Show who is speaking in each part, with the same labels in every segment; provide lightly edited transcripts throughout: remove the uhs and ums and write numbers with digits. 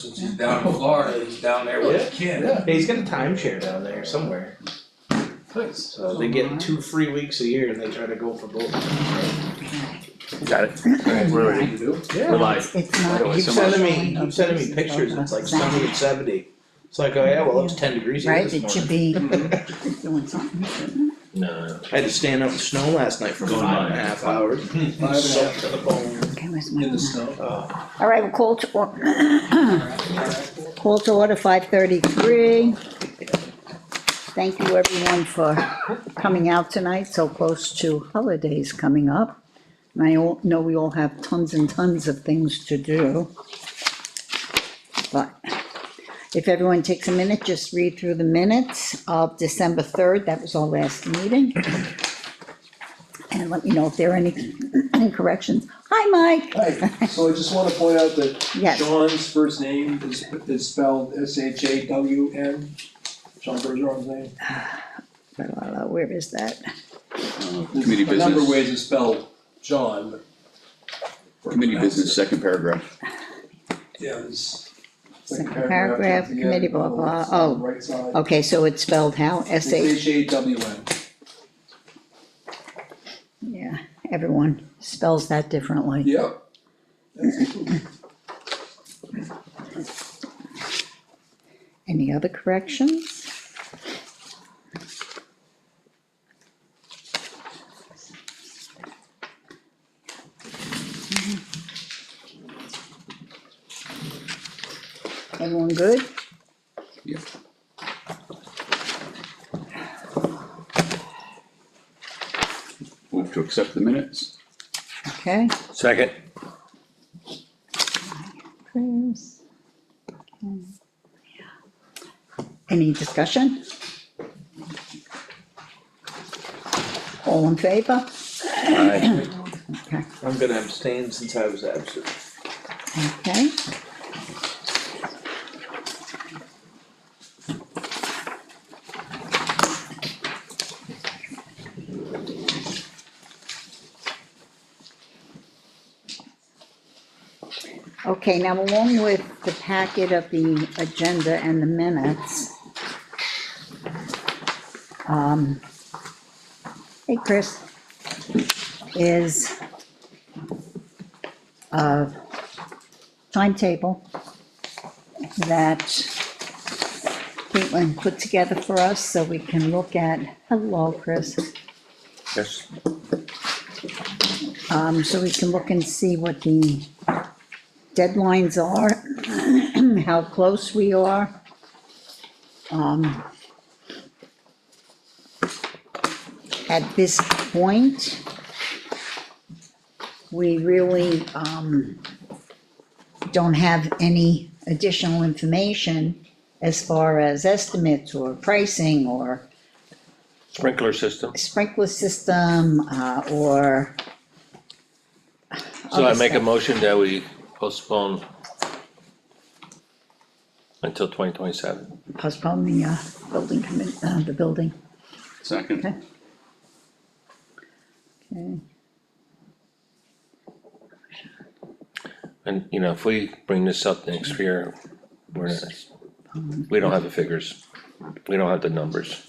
Speaker 1: Since he's down in Florida, he's down there with the kid.
Speaker 2: Yeah, he's got a timeshare down there somewhere,
Speaker 1: Nice.
Speaker 2: so they get 2 free weeks a year and they try to go for both.
Speaker 3: Got it.
Speaker 1: We're ready to do.
Speaker 2: Yeah.
Speaker 3: We're live.
Speaker 4: It's not.
Speaker 3: Keep
Speaker 2: Keep sending me pictures, it's like sunny and 70. It's like, oh yeah, well, it's 10 degrees here
Speaker 4: Right,
Speaker 2: this
Speaker 4: it should
Speaker 2: morning.
Speaker 4: be doing something, shouldn't
Speaker 3: No,
Speaker 2: I had to stand out in the snow last night for
Speaker 3: Going
Speaker 2: 5.5 hours.
Speaker 1: 5.5
Speaker 2: Soaked to the bone.
Speaker 4: it? Okay, where's my
Speaker 1: in the
Speaker 4: phone?
Speaker 1: snow.
Speaker 4: All right, we'll call to order 5:33. Thank you everyone for coming out tonight, so close to holidays coming up. And I know we all have tons and tons of things to do. But if everyone takes a minute, just read through the minutes of December 3rd, that was our last meeting. And let me know if there are any corrections. Hi, Mike.
Speaker 5: Hi, so I just wanna point out that
Speaker 4: Yes.
Speaker 5: Sean's first name is spelled S-H-A-W-N. Sean Bergeron's name.
Speaker 4: Where is that?
Speaker 6: Committee
Speaker 5: A number of
Speaker 6: business,
Speaker 5: ways to spell John, but.
Speaker 6: committee business, second paragraph.
Speaker 5: Yeah, there's.
Speaker 4: Second paragraph,
Speaker 5: at the
Speaker 4: committee,
Speaker 5: end,
Speaker 4: blah,
Speaker 5: on the
Speaker 4: blah,
Speaker 5: left side,
Speaker 4: oh.
Speaker 5: Right side.
Speaker 4: Okay, so it's spelled how?
Speaker 5: It's
Speaker 4: S-H,
Speaker 5: H-A-W-N.
Speaker 4: yeah, everyone spells that differently.
Speaker 5: Yep.
Speaker 4: Any other corrections? Everyone good?
Speaker 6: Yep. Move to accept the minutes.
Speaker 4: Okay,
Speaker 3: second.
Speaker 4: Chris. Okay. Any discussion? All in favor?
Speaker 3: Aye.
Speaker 4: Okay,
Speaker 2: I'm gonna abstain since I was absent.
Speaker 4: okay. Okay, now along with the packet of the agenda and the minutes. Hey, Chris. Is a timetable that Caitlin put together for us so we can look at, hello, Chris.
Speaker 3: Yes.
Speaker 4: So we can look and see what the deadlines are, how close we are. At this point, we really, don't have any additional information as far as estimates or pricing or
Speaker 3: Sprinkler system.
Speaker 4: sprinkler system, or
Speaker 3: So I
Speaker 4: other
Speaker 3: make a
Speaker 4: stuff.
Speaker 3: motion that we postpone until 2027.
Speaker 4: Postpone the, building commit, the building,
Speaker 6: Second.
Speaker 4: okay? Okay,
Speaker 3: And, you know, if we bring this up next year, we don't have the figures. We don't have the numbers.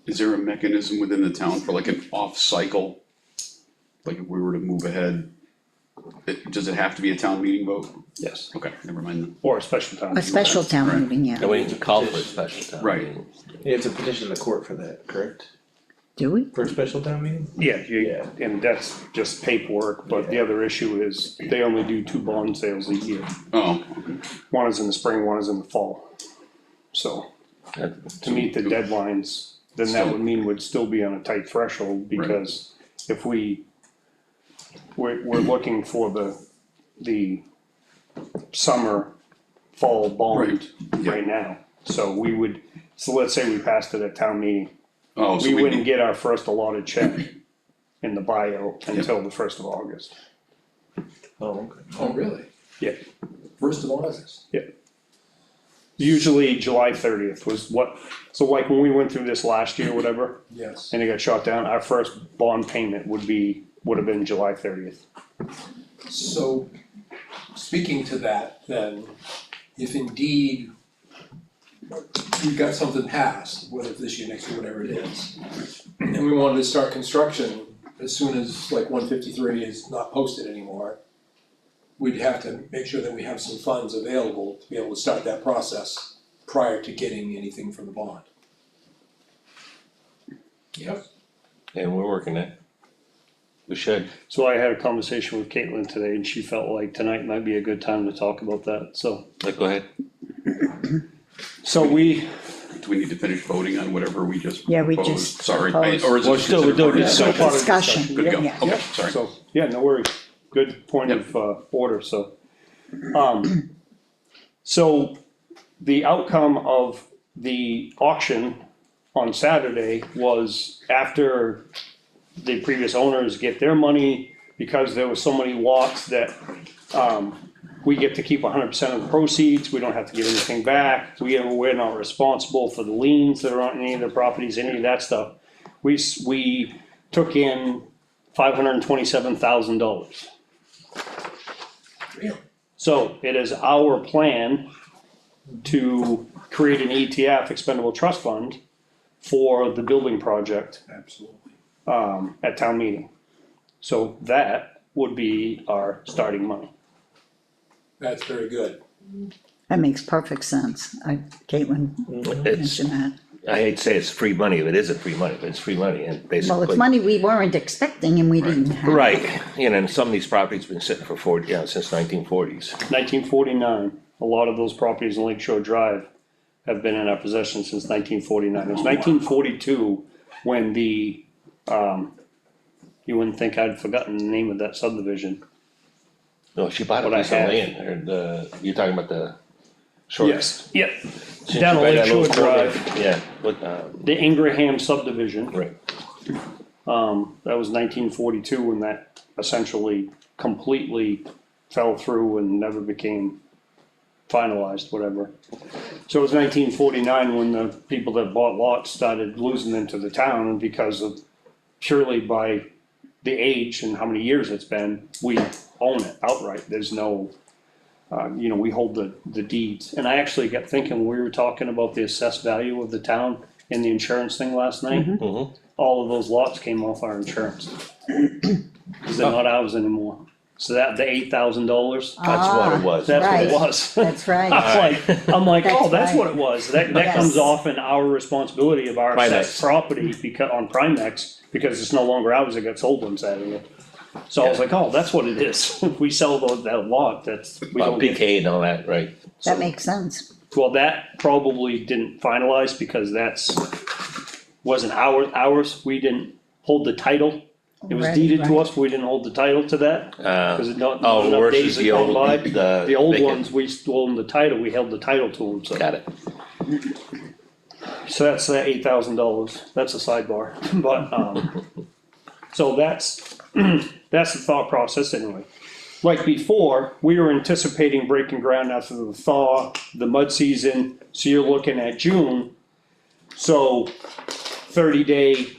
Speaker 6: Is there a mechanism within the town for like an off-cycle? Like if we were to move ahead, does it have to be a town meeting vote?
Speaker 7: Yes,
Speaker 6: Okay, never mind then.
Speaker 7: or a special town.
Speaker 4: a special town
Speaker 6: Right.
Speaker 4: meeting,
Speaker 3: And
Speaker 4: yeah,
Speaker 3: we can call for a special town
Speaker 6: Right.
Speaker 3: meeting.
Speaker 2: You have to petition the court for that, correct?
Speaker 4: do we?
Speaker 2: For a special town meeting?
Speaker 7: Yeah,
Speaker 2: Yeah.
Speaker 7: and that's just paperwork, but the other issue is they only do 2 bond sales a year.
Speaker 6: Oh, okay.
Speaker 7: One is in the spring, one is in the fall. So to meet the deadlines, then that would mean we'd still be on a tight threshold because if we're looking for the summer, fall bond
Speaker 6: Yeah.
Speaker 7: right now. So let's say we passed it at town meeting.
Speaker 6: Oh, so
Speaker 7: We
Speaker 6: we
Speaker 7: wouldn't get our first allotted check in the bio until the 1st of August.
Speaker 2: Oh, okay.
Speaker 5: Oh, really?
Speaker 7: Yeah.
Speaker 5: First of August?
Speaker 7: Usually July 30th was so like when we went through this last year, whatever,
Speaker 5: Yes.
Speaker 7: and it got shot down, our first bond payment would have been July 30th.
Speaker 5: So speaking to that, then, if indeed we got something passed, whether it's this year, next year, whatever it is, and we wanted to start construction as soon as like 153 is not posted anymore, we'd have to make sure that we have some funds available to be able to start that process prior to getting anything from the bond. Yep.
Speaker 3: And we're working it. We should.
Speaker 7: So I had a conversation with Caitlin today and she felt like tonight might be a good time to talk about that, so.
Speaker 3: Go ahead.
Speaker 7: So we,
Speaker 6: Do we need to finish voting on whatever we just
Speaker 4: Yeah, we
Speaker 6: proposed?
Speaker 4: just
Speaker 6: Sorry,
Speaker 4: proposed.
Speaker 6: or is
Speaker 3: We're
Speaker 6: it
Speaker 3: still
Speaker 6: considered part of
Speaker 3: doing
Speaker 6: the
Speaker 7: discussion.
Speaker 6: discussion?
Speaker 4: Discussion,
Speaker 6: Good to go,
Speaker 4: yeah.
Speaker 6: okay, sorry.
Speaker 7: so, yeah, no worries, good point of, order, so. So the outcome of the auction on Saturday was after the previous owners get their money, because there were so many lots that, we get to keep 100% of the proceeds, we don't have to give anything back, we're not responsible for the liens that are on any of the properties, any of that stuff. We took in $527,000.
Speaker 5: Really?
Speaker 7: So it is our plan to create an ETF, expendable trust fund, for the building project,
Speaker 5: Absolutely.
Speaker 7: at town meeting. So that would be our starting money.
Speaker 5: That's very good.
Speaker 4: That makes perfect sense. Caitlin
Speaker 3: It's,
Speaker 4: mentioned that.
Speaker 3: I hate to say it's free money, but it isn't free money, but it's free money and basically.
Speaker 4: Well, it's money we weren't expecting and we didn't have.
Speaker 3: Right, and some of these properties been sitting for 40, since 1940s.
Speaker 7: 1949, a lot of those properties in Lake Shore Drive have been in our possession since 1949. It was 1942 when the, you wouldn't think I'd forgotten the name of that subdivision.
Speaker 3: No, she bought a
Speaker 7: What I
Speaker 3: piece of
Speaker 7: have.
Speaker 3: land, or you're talking about the short.
Speaker 7: Yep,
Speaker 3: She
Speaker 7: down on
Speaker 3: buy
Speaker 7: Lake
Speaker 3: that little
Speaker 7: Shore
Speaker 3: corner,
Speaker 7: Drive,
Speaker 3: Yeah, but,
Speaker 7: the Ingraham subdivision.
Speaker 3: right,
Speaker 7: That was 1942 when that essentially completely fell through and never became finalized, whatever. So it was 1949 when the people that bought lots started losing them to the town, and because of, purely by the age and how many years it's been, we own it outright. There's no, we hold the deeds. And I actually got thinking, we were talking about the assessed value of the town in the insurance thing last night.
Speaker 3: mhm.
Speaker 7: All of those lots came off our insurance. Cause they're not ours anymore. So that, the $8,000,
Speaker 3: That's what it was.
Speaker 7: that's what it
Speaker 4: Right.
Speaker 7: was.
Speaker 4: That's right.
Speaker 7: I'm like, oh,
Speaker 4: That's
Speaker 7: that's
Speaker 4: right.
Speaker 7: what it was. That
Speaker 4: Yes.
Speaker 7: comes off in our responsibility of our
Speaker 3: Primex.
Speaker 7: assessed property on Primex, because it's no longer ours, it got sold on Saturday. So I was like, oh, that's what it is. If we sell that lot, we
Speaker 3: Well,
Speaker 7: don't get.
Speaker 3: PK and all that, right,
Speaker 4: That makes sense.
Speaker 7: Well, that probably didn't finalize because wasn't ours. We didn't hold the title. It was
Speaker 4: Right,
Speaker 7: deeded to
Speaker 4: right.
Speaker 7: us, but we didn't hold the title to that. Cause it not
Speaker 3: oh,
Speaker 7: enough days
Speaker 3: versus
Speaker 7: had
Speaker 3: the
Speaker 7: gone
Speaker 3: old,
Speaker 7: by.
Speaker 3: the.
Speaker 7: The old
Speaker 3: vacant.
Speaker 7: ones, we still owned the title, we held the title to them, so.
Speaker 3: Got it,
Speaker 7: So that's that $8,000, that's a sidebar, but, so that's the thought process anyway. Like before, we were anticipating breaking ground after the thaw, the mud season, so you're looking at June. So 30-day,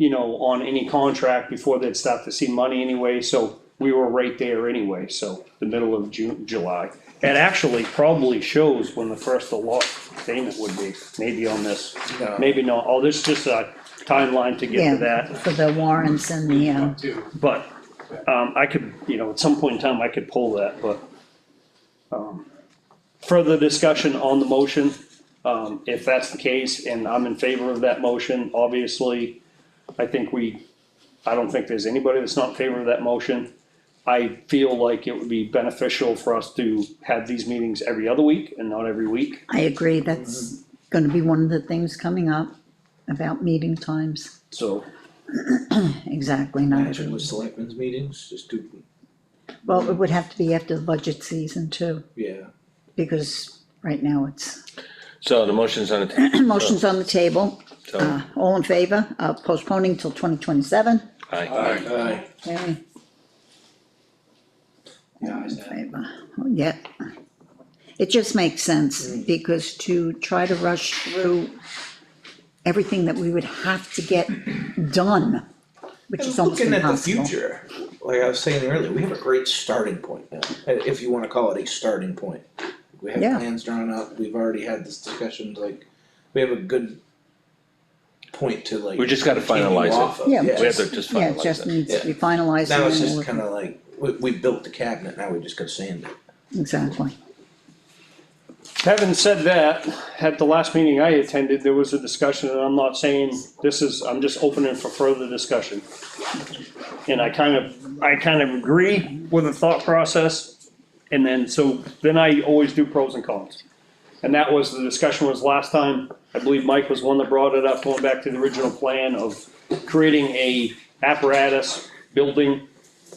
Speaker 7: on any contract before they'd start to see money anyway, so we were right there anyway, so the middle of June, July. It actually probably shows when the first allot payment would be, maybe on this, maybe not, oh, this is just a timeline to get
Speaker 4: Yeah,
Speaker 7: to that.
Speaker 4: for the warrants and the,
Speaker 5: Too.
Speaker 7: But, I could, at some point in time, I could pull that, but, further discussion on the motion, if that's the case, and I'm in favor of that motion, obviously, I don't think there's anybody that's not in favor of that motion. I feel like it would be beneficial for us to have these meetings every other week and not every week.
Speaker 4: I agree, that's gonna be one of the things coming up about meeting times.
Speaker 7: So,
Speaker 4: Exactly, not
Speaker 2: Imagine
Speaker 4: every,
Speaker 2: with selectmen's meetings, just do,
Speaker 4: well, it would have to be after the budget season too,
Speaker 2: yeah.
Speaker 4: because right now it's,
Speaker 3: so the motion's on the.
Speaker 4: motion's on the table.
Speaker 3: So,
Speaker 4: All in favor of postponing till 2027?
Speaker 3: aye,
Speaker 2: Aye.
Speaker 4: Okay.
Speaker 5: Yeah,
Speaker 4: In favor. Yeah. It just makes sense, because to try to rush through everything that we would have to get done, which is almost
Speaker 2: Looking at the
Speaker 4: impossible.
Speaker 2: future, like I was saying earlier, we have a great starting point now, if you wanna call it a starting point. We have
Speaker 4: Yeah.
Speaker 2: plans drawn up, we've already had this discussion, like, we have a good point to like.
Speaker 3: We just gotta
Speaker 2: continue
Speaker 3: finalize it.
Speaker 2: off of.
Speaker 4: Yeah,
Speaker 3: We have to just
Speaker 4: Yeah, it
Speaker 3: finalize
Speaker 4: just
Speaker 3: it.
Speaker 4: needs to be
Speaker 2: Yeah.
Speaker 4: finalized.
Speaker 2: Now
Speaker 4: and
Speaker 2: it's
Speaker 4: then
Speaker 2: just
Speaker 4: we'll-
Speaker 2: kinda like, we built the cabinet, now we just gotta sand it.
Speaker 4: Exactly.
Speaker 7: Having said that, at the last meeting I attended, there was a discussion, and I'm not saying I'm just opening for further discussion. And I kind of agree with the thought process, and then I always do pros and cons. And that was, the discussion was last time, I believe Mike was one that brought it up, going back to the original plan of creating a apparatus building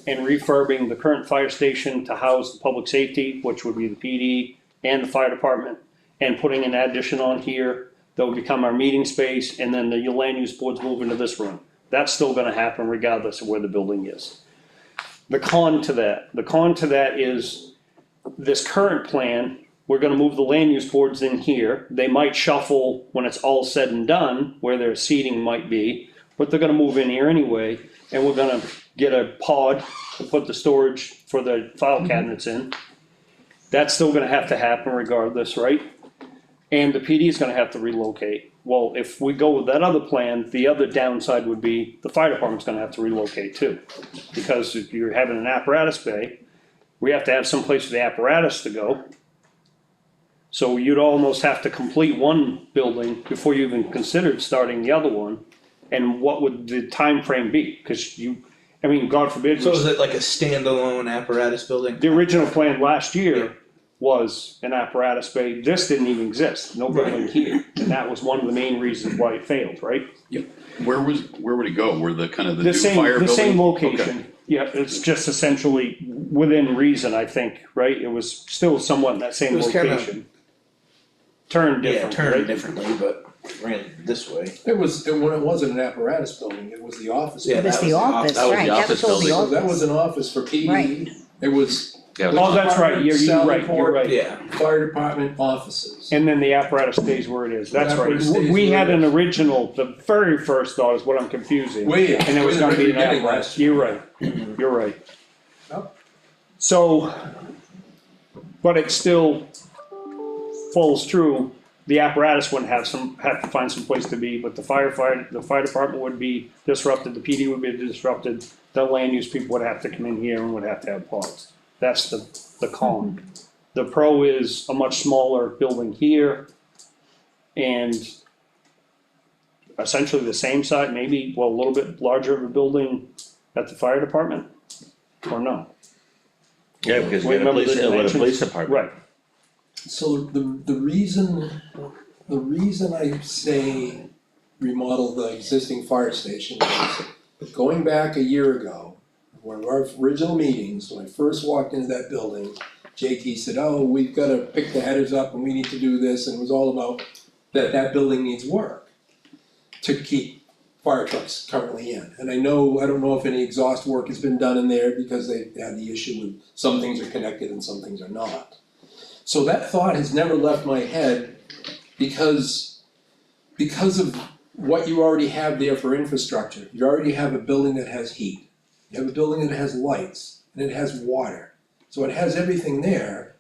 Speaker 7: and refurbing the current fire station to house the public safety, which would be the PD and the fire department, and putting an addition on here that would become our meeting space, and then the land use boards move into this room. That's still gonna happen regardless of where the building is. The con to that is this current plan, we're gonna move the land use boards in here. They might shuffle when it's all said and done, where their seating might be, but they're gonna move in here anyway, and we're gonna get a pod to put the storage for the file cabinets in. That's still gonna have to happen regardless, right? And the PD is gonna have to relocate. Well, if we go with that other plan, the other downside would be the fire department's gonna have to relocate too. Because if you're having an apparatus bay, we have to have some place for the apparatus to go. So you'd almost have to complete one building before you even considered starting the other one. And what would the time frame be? Cause God forbid.
Speaker 2: So is it like a standalone apparatus building?
Speaker 7: The original plan last year was an apparatus bay. This didn't even exist, no building here. And that was one of the main reasons why it failed, right?
Speaker 6: Where would it go? Where the kind of the new
Speaker 7: The same,
Speaker 6: fire building?
Speaker 7: the same
Speaker 6: Okay.
Speaker 7: location. Yeah, it's just essentially within reason, I think, right? It was still somewhat in that same
Speaker 2: It was kinda-
Speaker 7: location. Turned
Speaker 2: Yeah,
Speaker 7: different,
Speaker 2: turned
Speaker 7: right?
Speaker 2: differently, but ran this way.
Speaker 5: When it wasn't an apparatus building, it was the office.
Speaker 2: Yeah,
Speaker 4: It was
Speaker 2: that
Speaker 4: the office,
Speaker 3: that was the
Speaker 4: right, that
Speaker 3: office
Speaker 4: was all the
Speaker 3: building.
Speaker 5: So that was
Speaker 4: office.
Speaker 5: an office for PD.
Speaker 4: Right.
Speaker 5: It was.
Speaker 3: Yeah.
Speaker 7: Oh, that's right, you're
Speaker 5: Sally
Speaker 7: right, you're
Speaker 5: Port,
Speaker 7: right.
Speaker 2: Yeah,
Speaker 5: Fire department offices.
Speaker 7: And then the apparatus stays where it is, that's
Speaker 5: The apparatus
Speaker 7: right.
Speaker 5: stays
Speaker 7: We
Speaker 5: where
Speaker 7: had
Speaker 5: it
Speaker 7: an
Speaker 5: is.
Speaker 7: original, the very first thought is what I'm confusing.
Speaker 5: Way.
Speaker 7: And it was
Speaker 5: way
Speaker 7: gonna
Speaker 5: in the
Speaker 7: be an
Speaker 5: beginning
Speaker 7: apparatus,
Speaker 5: last year.
Speaker 7: you're right, you're right.
Speaker 5: Yep.
Speaker 7: So, but it still falls true, the apparatus wouldn't have to find some place to be, but the fire department would be disrupted, the PD would be disrupted, the land use people would have to come in here and would have to have pods. That's the con. The pro is a much smaller building here, and essentially the same size, maybe, well, a little bit larger of a building at the fire department, or no?
Speaker 3: Yeah, because you got a
Speaker 7: Remember
Speaker 3: police,
Speaker 7: the
Speaker 3: with a
Speaker 7: dimensions?
Speaker 3: police department.
Speaker 7: Right,
Speaker 5: So the reason I say remodel the existing fire station is going back a year ago, one of our original meetings, when I first walked into that building, JT said, oh, we've gotta pick the headers up and we need to do this, and it was all about that building needs work to keep fire trucks currently in. And I don't know if any exhaust work has been done in there because they had the issue with some things are connected and some things are not. So that thought has never left my head because of what you already have there for infrastructure. You already have a building that has heat. You have a building that has lights and it has water. So it has everything there,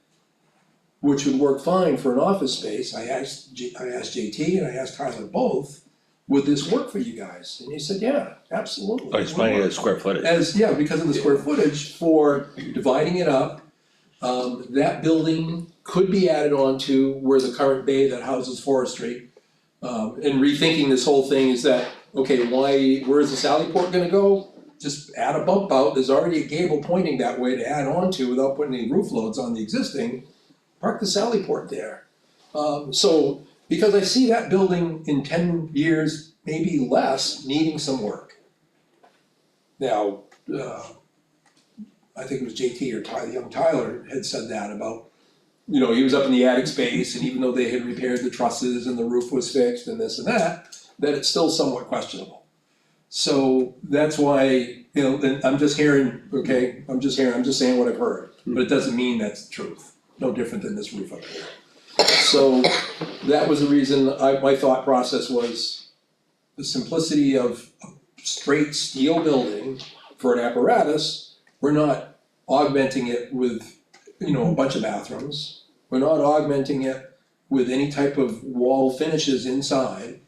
Speaker 5: which would work fine for an office space. I asked JT and I asked Tyler both, would this work for you guys? And he said, yeah, absolutely.
Speaker 3: Oh, it's
Speaker 5: it would
Speaker 3: finding
Speaker 5: work."
Speaker 3: the square footage.
Speaker 5: Because of the square footage for dividing it up. That building could be added on to where the current bay that houses forestry. And rethinking this whole thing is that, okay, where's the Sally Port gonna go? Just add a bump out, there's already a gable pointing that way to add on to without putting any roof loads on the existing. Park the Sally Port there. So, because I see that building in 10 years, maybe less, needing some work. Now, I think it was JT or young Tyler had said that about, he was up in the attic space, and even though they had repaired the trusses and the roof was fixed and this and that it's still somewhat questionable. So that's why, then I'm just hearing, I'm just saying what I've heard, but it doesn't mean that's the truth, no different than this roof up here. So that was the reason my thought process was the simplicity of a straight steel building for an apparatus we're not augmenting it with, you know, a bunch of bathrooms. We're not augmenting it with any type of wall finishes inside,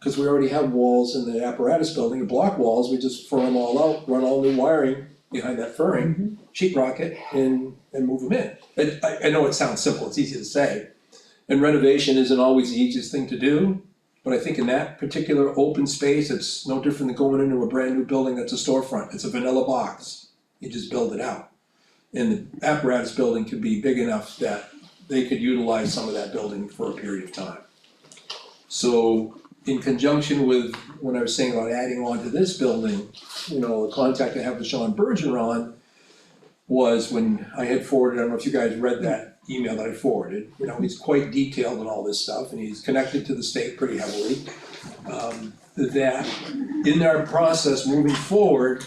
Speaker 5: cause we already have walls in the apparatus building, the block walls, we just fur them all out, run all new wiring behind that furring, sheet rock it, and move them in. I know it sounds simple, it's easy to say, and renovation isn't always the easiest thing to do, but I think in that particular open space, it's no different than going into a brand new building that's a storefront, it's a vanilla box, you just build it out. And the apparatus building could be big enough that they could utilize some of that building for a period of time. So in conjunction with when I was saying about adding on to this building, you know, the contact I have with Sean Bergeron was when I had forwarded, I don't know if you guys read that email that I forwarded, you know, he's quite detailed on all this stuff and he's connected to the state pretty heavily. That in our process moving forward,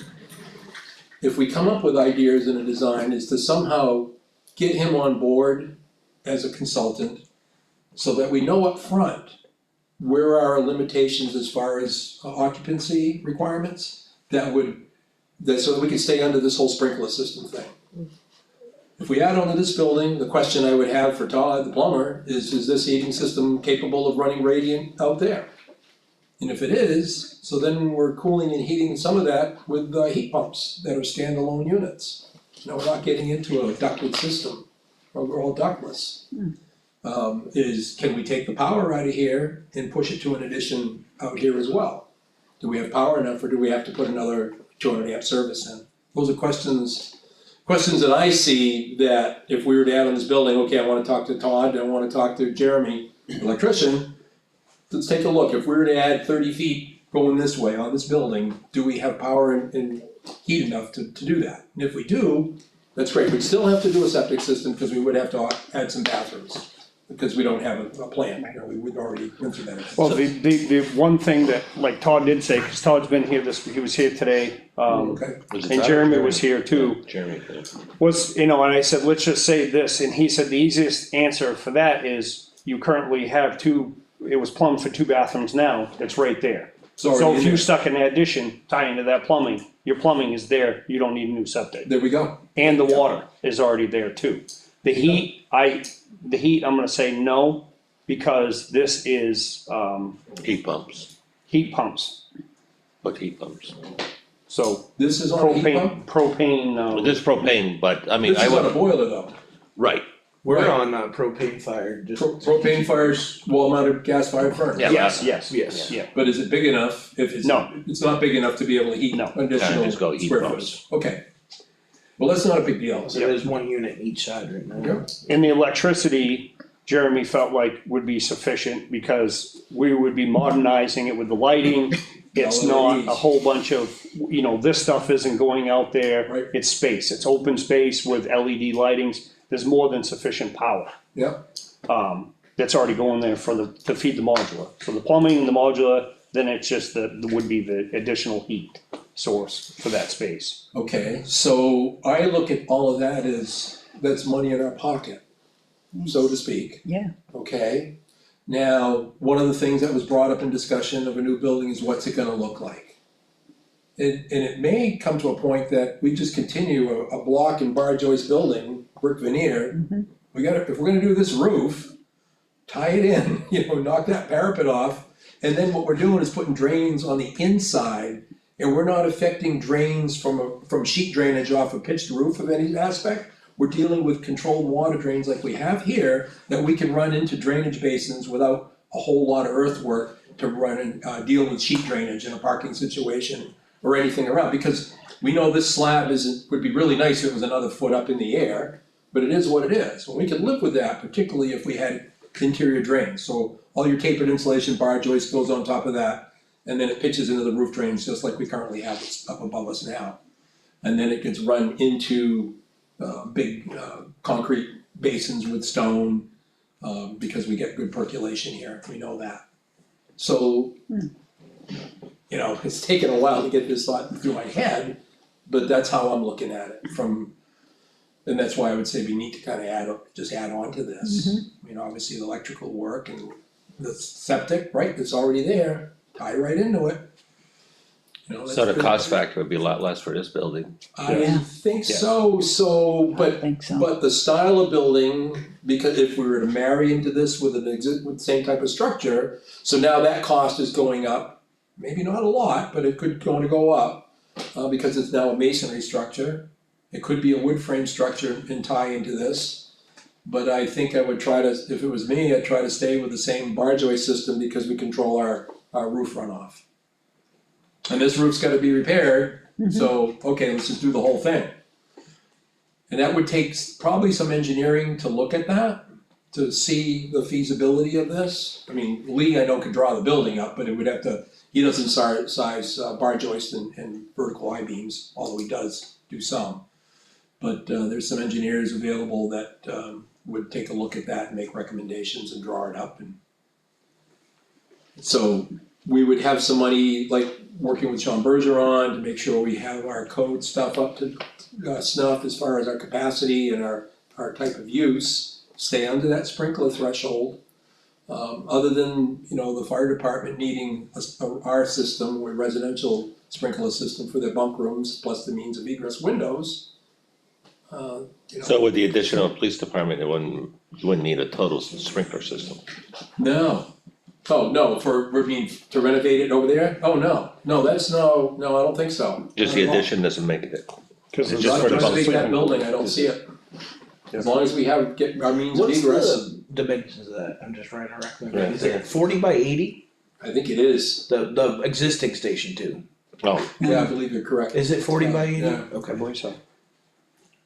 Speaker 5: if we come up with ideas in a design, is to somehow get him on board as a consultant so that we know up front where are our limitations as far as occupancy requirements so that we can stay under this whole sprinkler system thing. If we add on to this building, the question I would have for Todd, the plumber, is this heating system capable of running radiant out there? And if it is, so then we're cooling and heating some of that with heat pumps that are standalone units. You know, we're not getting into a ducted system, or we're all ductless. Can we take the power out of here and push it to an addition out here as well? Do we have power enough, or do we have to put another 200 amp service in? Those are questions that I see that if we were to add on this building, okay, I wanna talk to Todd, I wanna talk to Jeremy, electrician. Let's take a look, if we were to add 30 feet going this way on this building, do we have power and heat enough to do that? And if we do, that's great, we'd still have to do a septic system, because we would have to add some bathrooms. Because we don't have a plan, you know, we would already went through that.
Speaker 7: Well, the one thing that, like Todd did say, cause Todd's been here he was here today,
Speaker 5: Okay,
Speaker 7: and Jeremy was here too.
Speaker 3: Jeremy,
Speaker 7: Was, you know, and I said, let's just say this, and he said the easiest answer for that is you currently have it was plumbed for 2 bathrooms now, it's right there.
Speaker 5: so
Speaker 7: So
Speaker 5: already
Speaker 7: if
Speaker 5: in
Speaker 7: you
Speaker 5: there.
Speaker 7: stuck an addition, tie into that plumbing, your plumbing is there, you don't need a new septic.
Speaker 5: There we go.
Speaker 7: And the water is already there too. The heat, I'm gonna say no, because this is,
Speaker 3: heat pumps,
Speaker 7: heat pumps.
Speaker 3: what heat pumps?
Speaker 7: So
Speaker 5: This is on a heat pump?
Speaker 7: propane,
Speaker 3: This is propane, but I mean,
Speaker 5: This
Speaker 3: I
Speaker 5: is on a
Speaker 3: would,
Speaker 5: boiler though.
Speaker 3: right,
Speaker 2: We're
Speaker 5: Right.
Speaker 2: on propane fire, just.
Speaker 5: Propane fires, wall mounted gas fired furnace.
Speaker 3: Yeah.
Speaker 7: yes,
Speaker 2: Yes.
Speaker 7: yeah.
Speaker 5: But is it big enough if it's?
Speaker 7: No.
Speaker 5: It's not big enough to be able to heat
Speaker 7: No.
Speaker 5: additional
Speaker 3: just go heat
Speaker 5: square
Speaker 3: pumps.
Speaker 5: footage. Okay. Well, that's not a big deal.
Speaker 2: So there's one unit each side right now.
Speaker 5: Yep.
Speaker 7: And the electricity, Jeremy felt like would be sufficient because we would be modernizing it with the lighting. It's not a whole bunch of, you know, this stuff isn't going out there.
Speaker 5: Right.
Speaker 7: It's space, it's open space with LED lightings, there's more than sufficient power.
Speaker 5: Yep.
Speaker 7: That's already going there to feed the modular. So the plumbing and the modular, then it's just would be the additional heat source for that space.
Speaker 5: Okay, so I look at all of that as, that's money in our pocket, so to speak.
Speaker 4: Yeah.
Speaker 5: Okay, now, one of the things that was brought up in discussion of a new building is what's it gonna look like? And it may come to a point that we just continue a block and bar joist building, brick veneer. If we're gonna do this roof, tie it in, you know, knock that parapet off. And then what we're doing is putting drains on the inside, and we're not affecting drains from sheet drainage off a pitched roof of any aspect. We're dealing with controlled water drains like we have here, that we can run into drainage basins without a whole lot of earthwork to run and deal with sheet drainage in a parking situation or anything around, because we know this slab would be really nice if it was another foot up in the air, but it is what it is. Well, we can live with that, particularly if we had interior drains. So all your tapered insulation bar joist goes on top of that, and then it pitches into the roof drains just like we currently have up above us now. And then it gets run into big concrete basins with stone, because we get good percolation here, we know that. So, you know, it's taken a while to get this thought through my head, but that's how I'm looking at it and that's why I would say we need to kind of add on to this. I mean, obviously the electrical work and the septic, right, that's already there, tie right into it. You know,
Speaker 3: So the
Speaker 5: that's-
Speaker 3: cost factor would be a lot less for this building.
Speaker 5: I
Speaker 4: Yeah.
Speaker 5: think
Speaker 2: Yeah.
Speaker 5: so,
Speaker 4: I
Speaker 5: but
Speaker 4: think so.
Speaker 5: But the style of building, because if we were to marry into this with with the same type of structure, so now that cost is going up, maybe not a lot, but it could going to go up, because it's now a masonry structure. It could be a wood frame structure and tie into this. But I think I would try to, if it was me, I'd try to stay with the same bar joist system because we control our roof runoff. And this roof's gotta be repaired, so, okay, let's just do the whole thing. And that would take probably some engineering to look at that, to see the feasibility of this. I mean, Lee, I know could draw the building up, but it would have to, he doesn't size bar joist and vertical I-beams, although he does do some. But there's some engineers available that would take a look at that and make recommendations and draw it up and. So we would have some money, like working with Sean Bergeron to make sure we have our code stuff up to snuff as far as our capacity and our type of use, stay under that sprinkler threshold. Other than, you know, the fire department needing our system, or residential sprinkler system for their bunk rooms, plus the means of egress windows. You know,
Speaker 3: So with the additional police department, you wouldn't need a total sprinkler system.
Speaker 5: no. Oh, no, to renovate it over there? Oh, no, that's no, I don't think so.
Speaker 3: Just the
Speaker 5: Not at all.
Speaker 3: addition doesn't make it.
Speaker 7: Cause
Speaker 3: It's
Speaker 7: it's
Speaker 3: just
Speaker 5: Not
Speaker 3: for the
Speaker 5: to renovate
Speaker 3: bunk.
Speaker 5: that building, I don't see it. As long as we get our means of
Speaker 2: What's
Speaker 5: egress,
Speaker 2: the dimensions of that? I'm just trying to recommend.
Speaker 3: Right
Speaker 2: Is
Speaker 3: there.
Speaker 2: it 40 by 80?
Speaker 5: I think it is.
Speaker 2: The existing station too.
Speaker 3: Oh,
Speaker 5: Yeah, I believe you're correct.
Speaker 2: Is it 40 by 80?
Speaker 5: Yeah.
Speaker 2: Okay.
Speaker 7: I believe so.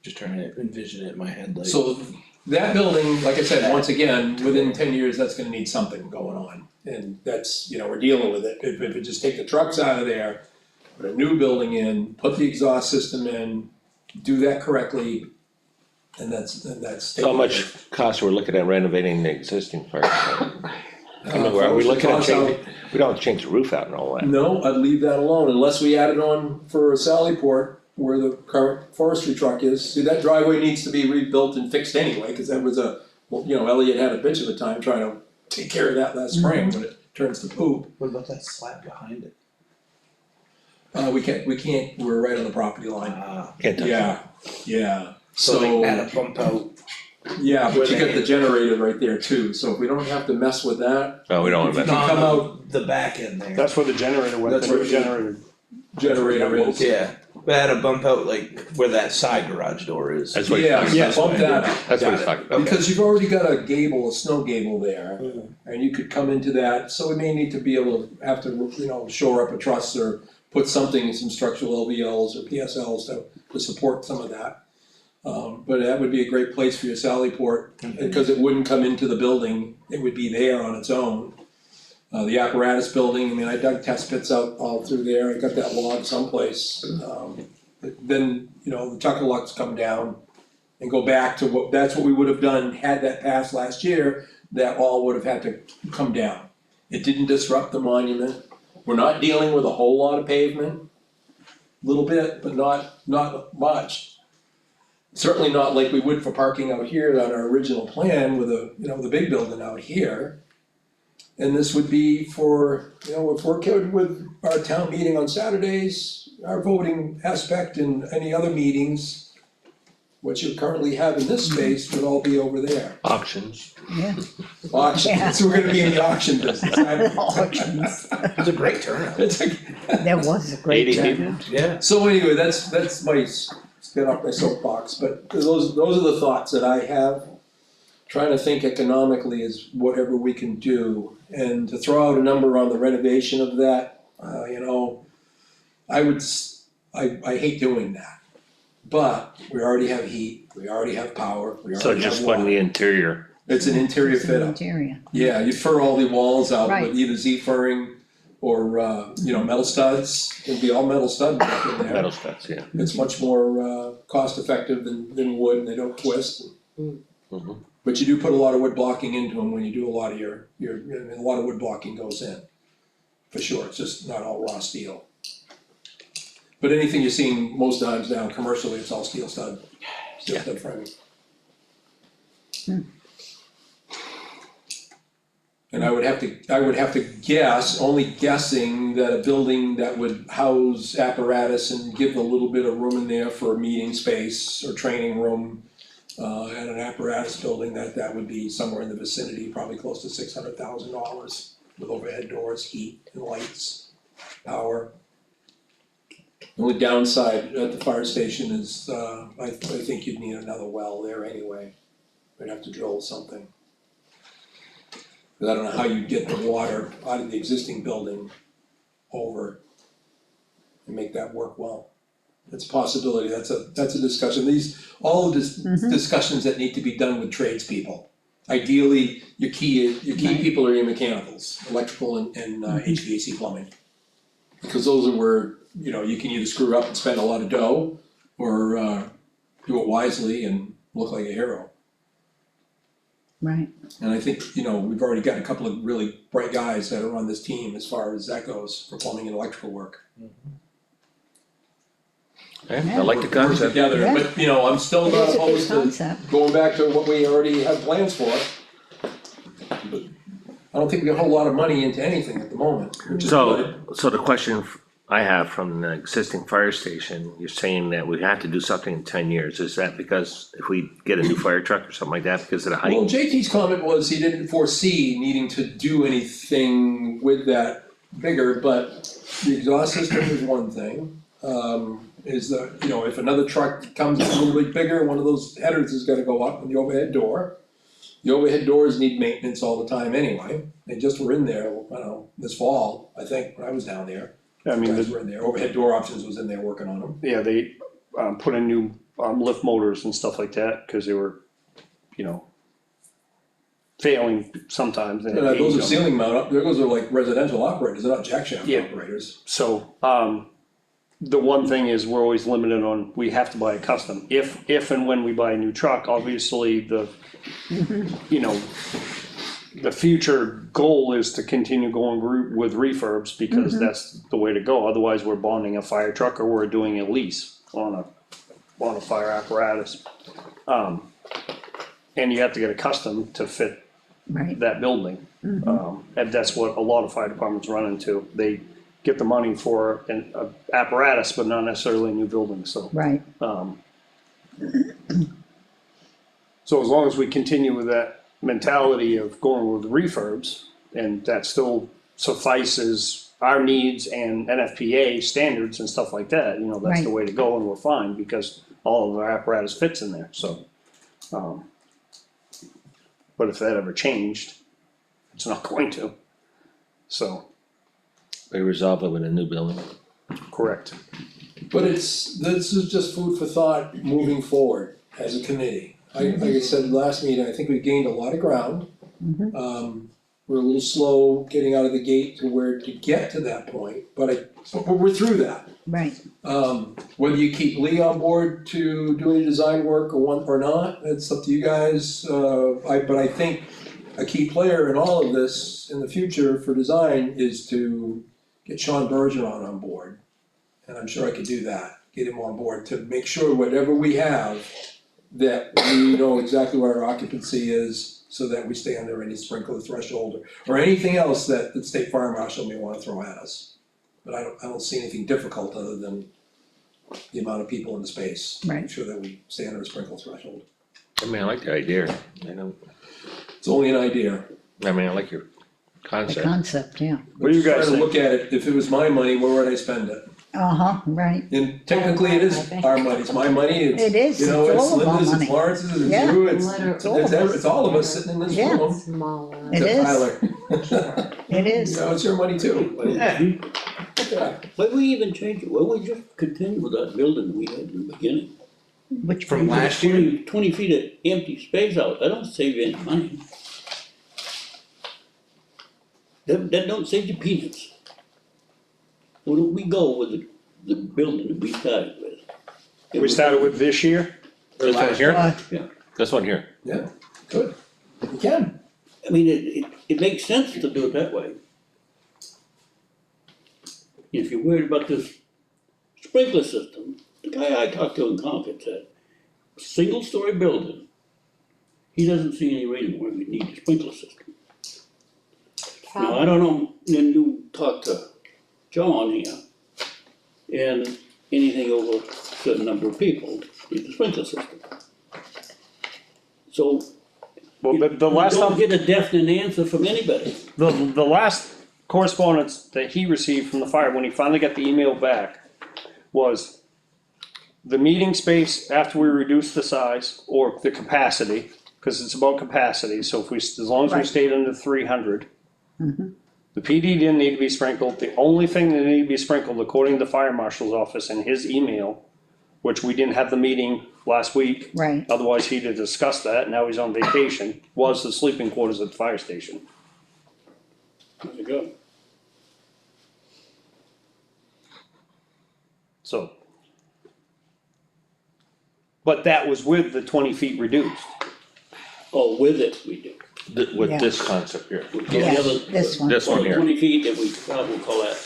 Speaker 2: Just trying to envision it in my head like.
Speaker 5: So that building, like I said, once again, within 10 years, that's gonna need something going on. And that's, you know, we're dealing with it. If we just take the trucks out of there, put a new building in, put the exhaust system in, do that correctly, and that's.
Speaker 3: so how much cost we're looking at renovating the existing fire department? I mean,
Speaker 5: Uh,
Speaker 3: are we looking at
Speaker 5: toss out-
Speaker 3: changing, we don't have to change the roof out and all that.
Speaker 5: No, I'd leave that alone unless we added on for Sallyport where the current forestry truck is. See, that driveway needs to be rebuilt and fixed anyway, cause that was Elliot had a bitch of a time trying to take care of that last spring when it turns to poop.
Speaker 2: What about that slab behind it?
Speaker 5: We can't, we're right on the property line.
Speaker 3: Can't touch it.
Speaker 5: Yeah,
Speaker 2: So they add a bump out.
Speaker 5: yeah, but you
Speaker 2: Where
Speaker 5: got
Speaker 2: they-
Speaker 5: the generator right there too, so if we don't have to mess with that,
Speaker 3: No, we don't want
Speaker 5: If
Speaker 3: to
Speaker 5: you
Speaker 3: mess.
Speaker 5: come out-
Speaker 2: the back end there.
Speaker 7: That's where the generator went,
Speaker 5: That's
Speaker 7: the new
Speaker 5: where-
Speaker 7: generator.
Speaker 5: generator is.
Speaker 2: Yeah, but add a bump out like where that side garage door is.
Speaker 3: That's what he's
Speaker 5: Yeah,
Speaker 3: talking
Speaker 5: yeah,
Speaker 3: about.
Speaker 5: bump that up.
Speaker 3: That's what
Speaker 5: Got
Speaker 3: he's
Speaker 5: it.
Speaker 3: talking about.
Speaker 5: Because you've already got a gable, a snow gable there, and you could come into that, so we may need to be able to, have to, you know, shore up a truss or put something, some structural LVLs or PSLs to support some of that. But that would be a great place for your Sallyport, because it wouldn't come into the building, it would be there on its own. The apparatus building, I mean, I dug test pits out all through there, I got that log someplace. Then, you know, the chuckalucks come down and go back to that's what we would have done had that passed last year, that all would have had to come down. It didn't disrupt the monument, we're not dealing with a whole lot of pavement, little bit, but not much. Certainly not like we would for parking out here on our original plan with the big building out here. And this would be for, if we're good with our town meeting on Saturdays, our voting aspect and any other meetings, what you currently have in this space would all be over there.
Speaker 3: Auctions.
Speaker 4: Yeah,
Speaker 5: Auctions, we're gonna be in the auction business.
Speaker 4: auctions.
Speaker 2: It's a great turnout.
Speaker 5: It's like-
Speaker 4: There was a great
Speaker 3: 80
Speaker 4: turnout.
Speaker 2: Yeah.
Speaker 5: So anyway, that's my, get off my soapbox, but those are the thoughts that I have. Trying to think economically is whatever we can do, and to throw out a number on the renovation of that, I hate doing that. But we already have heat, we already have power, we
Speaker 3: So
Speaker 5: already have
Speaker 3: just fund
Speaker 5: water.
Speaker 3: the interior.
Speaker 5: It's an interior
Speaker 4: It's
Speaker 5: fit
Speaker 4: an
Speaker 5: up.
Speaker 4: interior.
Speaker 5: Yeah, you fur all the walls out
Speaker 4: Right.
Speaker 5: with either Z-furring or, metal studs, it'd be all metal stud back in there.
Speaker 3: Metal studs, yeah.
Speaker 5: It's much more cost effective than wood, and they don't twist.
Speaker 3: Mhm.
Speaker 5: But you do put a lot of wood blocking into them when you do a lot of a lot of wood blocking goes in. For sure, it's just not all raw steel. But anything you're seeing most times now commercially, it's all steel stud framing. And I would have to guess, only guessing, that a building that would house apparatus and give a little bit of room in there for a meeting space or training room, and an apparatus building, that would be somewhere in the vicinity, probably close to $600,000 with overhead doors, heat and lights, power. The only downside at the fire station is, I think you'd need another well there anyway. We'd have to drill something. Cause I don't know how you get the water out of the existing building over and make that work well. It's a possibility, that's a discussion, all of this discussions that need to be done with tradespeople. Ideally, your key people are your mechanicals, electrical and HVAC plumbing. Because those are where, you can either screw up and spend a lot of dough, or do it wisely and look like a hero.
Speaker 4: Right,
Speaker 5: And I think, we've already got a couple of really bright guys that are on this team as far as that goes for plumbing and electrical work.
Speaker 3: I like the
Speaker 5: Work
Speaker 3: concept.
Speaker 5: together,
Speaker 4: Yeah.
Speaker 5: but I'm still
Speaker 4: it
Speaker 5: not
Speaker 4: is a good
Speaker 5: opposed to
Speaker 4: concept,
Speaker 5: going back to what we already had plans for. But I don't think we got a whole lot of money into anything at the moment, which is good.
Speaker 3: So the question I have from the existing fire station, you're saying that we have to do something in 10 years, is that because if we get a new fire truck or something like that because of the
Speaker 5: Well,
Speaker 3: height?
Speaker 5: JT's comment was he didn't foresee needing to do anything with that bigger, but the exhaust system is one thing. If another truck comes a little bit bigger, one of those headers is gonna go up in the overhead door. The overhead doors need maintenance all the time anyway, they just were in there, this fall, I think, when I was down there.
Speaker 7: I mean,
Speaker 5: Guys were in there, overhead door options was in there working on them.
Speaker 7: yeah, they, put in new, lift motors and stuff like that, cause they were, failing sometimes. and
Speaker 5: Those are
Speaker 7: aged on them.
Speaker 5: ceiling mount, those are like residential operators, they're not jack shaft
Speaker 7: Yeah.
Speaker 5: operators.
Speaker 7: So, the one thing is, we're always limited on, we have to buy a custom. If and when we buy a new truck, obviously the future goal is to continue going with refurbs, because that's the way to go. Otherwise, we're bonding a fire truck, or we're doing a lease on a fire apparatus. And you have to get a custom to fit
Speaker 4: right,
Speaker 7: that building. And that's what a lot of fire departments run into. They get the money for an apparatus, but not necessarily a new building, so.
Speaker 4: right,
Speaker 7: So as long as we continue with that mentality of going with refurbs, and that still suffices our needs and NFPA standards and stuff like that, that's the
Speaker 4: Right.
Speaker 7: way to go, and we're fine, because all of our apparatus fits in there, so. But if that ever changed, it's not going to, so,
Speaker 3: We resolve it with a new building.
Speaker 7: correct.
Speaker 5: But this is just food for thought moving forward as a committee. Like I said last meeting, I think we gained a lot of ground. We're a little slow getting out of the gate to get to that point, but we're through that.
Speaker 4: right,
Speaker 5: Whether you keep Lee on board to doing design work or not, it's up to you guys. But I think a key player in all of this in the future for design is to get Sean Bergeron on board. And I'm sure I could do that, get him on board to make sure whatever we have, that we know exactly what our occupancy is, so that we stay under any sprinkler threshold or anything else that the state fire marshal may wanna throw at us. But I don't see anything difficult other than the amount of people in the space.
Speaker 4: Right.
Speaker 5: Make sure that we stay under a sprinkler threshold.
Speaker 3: I mean, I like the idea,
Speaker 5: It's only an idea.
Speaker 3: I like your
Speaker 4: the
Speaker 3: concept.
Speaker 4: concept, yeah,
Speaker 7: What do you guys
Speaker 5: Trying to
Speaker 7: think?
Speaker 5: look at it, if it was my money, where would I spend it?
Speaker 4: right,
Speaker 5: And technically it is our money, it's my money, it's,
Speaker 4: It is,
Speaker 5: you know,
Speaker 4: it's
Speaker 5: it's
Speaker 4: all of our
Speaker 5: Linda's,
Speaker 4: money.
Speaker 5: it's Lawrence's, it's
Speaker 4: Yeah.
Speaker 5: you, it's
Speaker 8: Literally.
Speaker 5: it's all of us sitting in this
Speaker 4: Yeah.
Speaker 5: room.
Speaker 8: Smaller.
Speaker 4: It
Speaker 5: Except
Speaker 4: is.
Speaker 5: Tyler.
Speaker 4: it is,
Speaker 5: You know, it's your money too.
Speaker 9: Yeah,
Speaker 5: Yeah.
Speaker 9: why we even change it, why don't we just continue with that building we had in the beginning?
Speaker 4: which.
Speaker 2: From
Speaker 4: brings us-
Speaker 2: last year,
Speaker 9: 20 feet of empty space out, that don't save you any money. That don't save you peanuts. Why don't we go with the building that we started with?
Speaker 7: We started with this year,
Speaker 3: This one here,
Speaker 4: Uh,
Speaker 3: this one here.
Speaker 5: Yeah, good, you can.
Speaker 9: I mean, it makes sense to do it that way. If you're worried about this sprinkler system, the guy I talked to in Concord said, single-story building, he doesn't see any reason why we need a sprinkler system. Now, I don't know, then you talk to John here, and anything over a certain number of people, is the sprinkler system. So,
Speaker 7: Well,
Speaker 9: you
Speaker 7: the last
Speaker 9: don't
Speaker 7: time,
Speaker 9: get a definite answer from anybody.
Speaker 7: the last correspondence that he received from the fire, when he finally got the email back, was the meeting space after we reduced the size, or the capacity, cause it's about capacity, so if we, as long as we
Speaker 4: Right.
Speaker 7: stayed under 300. The PD didn't need to be sprinkled, the only thing that needed to be sprinkled, according to the fire marshal's office in his email, which we didn't have the meeting last week.
Speaker 4: Right.
Speaker 7: Otherwise, he'd have discussed that, now he's on vacation, was the sleeping quarters at the fire station.
Speaker 9: There you go.
Speaker 7: So. But that was with the 20 feet reduced.
Speaker 9: Oh, with it, we do.
Speaker 3: With
Speaker 4: Yeah.
Speaker 3: this concept here,
Speaker 9: With the
Speaker 4: Yeah,
Speaker 9: other-
Speaker 4: this one.
Speaker 3: this one
Speaker 9: Well,
Speaker 3: here.
Speaker 9: 20 feet that we, we'll call that.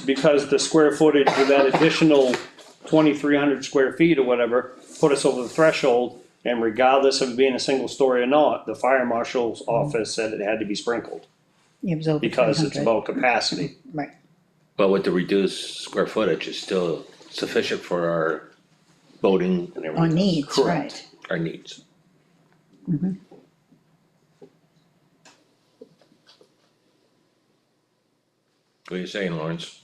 Speaker 7: Because the square footage of that additional 2,300 square feet or whatever, put us over the threshold. And regardless of it being a single story or not, the fire marshal's office said it had to be sprinkled,
Speaker 4: It was over
Speaker 7: because it's
Speaker 4: 300.
Speaker 7: about capacity.
Speaker 4: Right,
Speaker 3: But with the reduced square footage, it's still sufficient for our boating and everything.
Speaker 4: our
Speaker 3: else.
Speaker 4: needs,
Speaker 7: Correct.
Speaker 4: right.
Speaker 3: Our needs. What are you saying, Lawrence?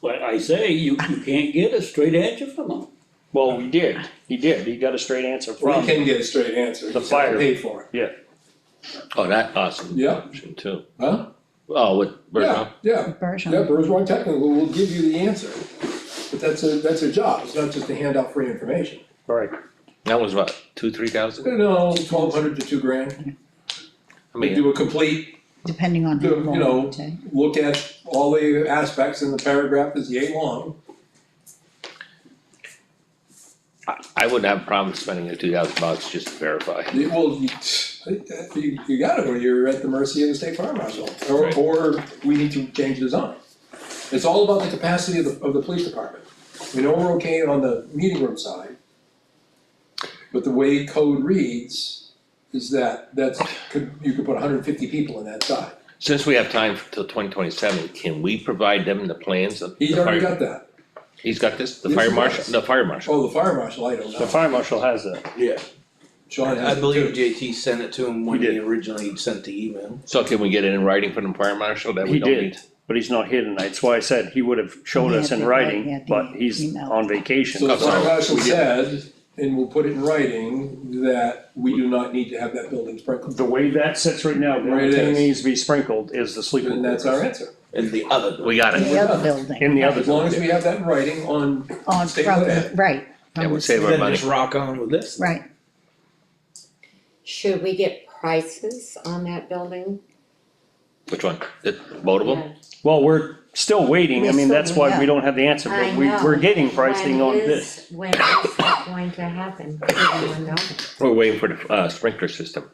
Speaker 9: Like I say, you can't get a straight answer from them.
Speaker 7: Well, he did, he got a straight answer
Speaker 5: We
Speaker 7: from,
Speaker 5: can get a straight answer,
Speaker 7: The
Speaker 5: just have to
Speaker 7: fire.
Speaker 5: pay for it,
Speaker 7: yeah,
Speaker 3: Oh, that awesome.
Speaker 5: Yeah.
Speaker 3: Option too.
Speaker 5: huh?
Speaker 3: Oh, with Bergeron?
Speaker 5: Yeah,
Speaker 4: Bergeron.
Speaker 5: yeah, Bergeron Technical will give you the answer, but that's a job, it's not just to hand out free information.
Speaker 7: right,
Speaker 3: That was what, 2,000-3,000?
Speaker 5: No, 1,200 to $2,000,
Speaker 3: I
Speaker 5: we
Speaker 3: mean,
Speaker 5: do a complete,
Speaker 4: Depending on how
Speaker 5: you
Speaker 4: long
Speaker 5: know,
Speaker 4: it takes.
Speaker 5: look at all the aspects, and the paragraph is yay long.
Speaker 3: I wouldn't have a problem spending the $2,000 just to verify.
Speaker 5: Well, you got it, or you're at the mercy of the state fire marshal,
Speaker 3: Right.
Speaker 5: or we need to change design. It's all about the capacity of the police department. We know we're okay on the meeting room side, but the way code reads is that you could put 150 people in that side.
Speaker 3: Since we have time till 2027, can we provide them the plans of?
Speaker 5: He's
Speaker 3: the
Speaker 5: already
Speaker 3: fire-
Speaker 5: got that.
Speaker 3: He's got this, the
Speaker 5: Yes,
Speaker 3: fire
Speaker 5: he
Speaker 3: marshal,
Speaker 5: does.
Speaker 3: the fire marshal.
Speaker 5: Oh, the fire marshal, I don't know.
Speaker 7: the fire marshal has that.
Speaker 2: Yeah,
Speaker 5: Sean has
Speaker 2: I
Speaker 5: it
Speaker 2: believe
Speaker 5: too.
Speaker 2: JT sent it to him when
Speaker 7: He
Speaker 2: he
Speaker 7: did.
Speaker 2: originally sent the email.
Speaker 3: So can we get it in writing from the fire marshal that we
Speaker 7: He
Speaker 3: don't need?
Speaker 7: did, but he's not here tonight, that's why I said he would have showed
Speaker 4: He
Speaker 7: us
Speaker 4: had
Speaker 7: in
Speaker 4: the- he
Speaker 7: writing,
Speaker 4: had the
Speaker 7: but he's
Speaker 4: email.
Speaker 7: on vacation.
Speaker 5: So the fire marshal
Speaker 7: we did-
Speaker 5: said, and we'll put it in writing, that we do not need to have that building sprinkled.
Speaker 7: The way that sits right now, the
Speaker 5: Right,
Speaker 7: only
Speaker 5: it
Speaker 7: thing that
Speaker 5: is.
Speaker 7: needs to be sprinkled is the sleeping
Speaker 5: And
Speaker 7: quarters.
Speaker 5: that's our answer.
Speaker 2: In the other.
Speaker 3: We got
Speaker 4: In
Speaker 3: it.
Speaker 4: the other building.
Speaker 7: In the other
Speaker 5: As long as
Speaker 7: building.
Speaker 5: we have that in writing on
Speaker 4: On,
Speaker 5: state
Speaker 4: from,
Speaker 5: letterhead.
Speaker 4: right.
Speaker 3: That
Speaker 4: from
Speaker 3: would
Speaker 4: the-
Speaker 3: save our
Speaker 2: Then
Speaker 3: money.
Speaker 2: just rock on with this.
Speaker 4: Right,
Speaker 8: Should we get prices on that building?
Speaker 3: Which one? The boatable?
Speaker 8: Yeah.
Speaker 7: Well, we're still waiting, I
Speaker 4: We're
Speaker 7: mean,
Speaker 4: still-
Speaker 7: that's why
Speaker 4: yeah.
Speaker 7: we don't have the answer,
Speaker 8: I
Speaker 7: but we're
Speaker 8: know.
Speaker 7: getting pricing on this.
Speaker 8: When is that going to happen? Does anyone know?
Speaker 3: We're waiting for the sprinkler system.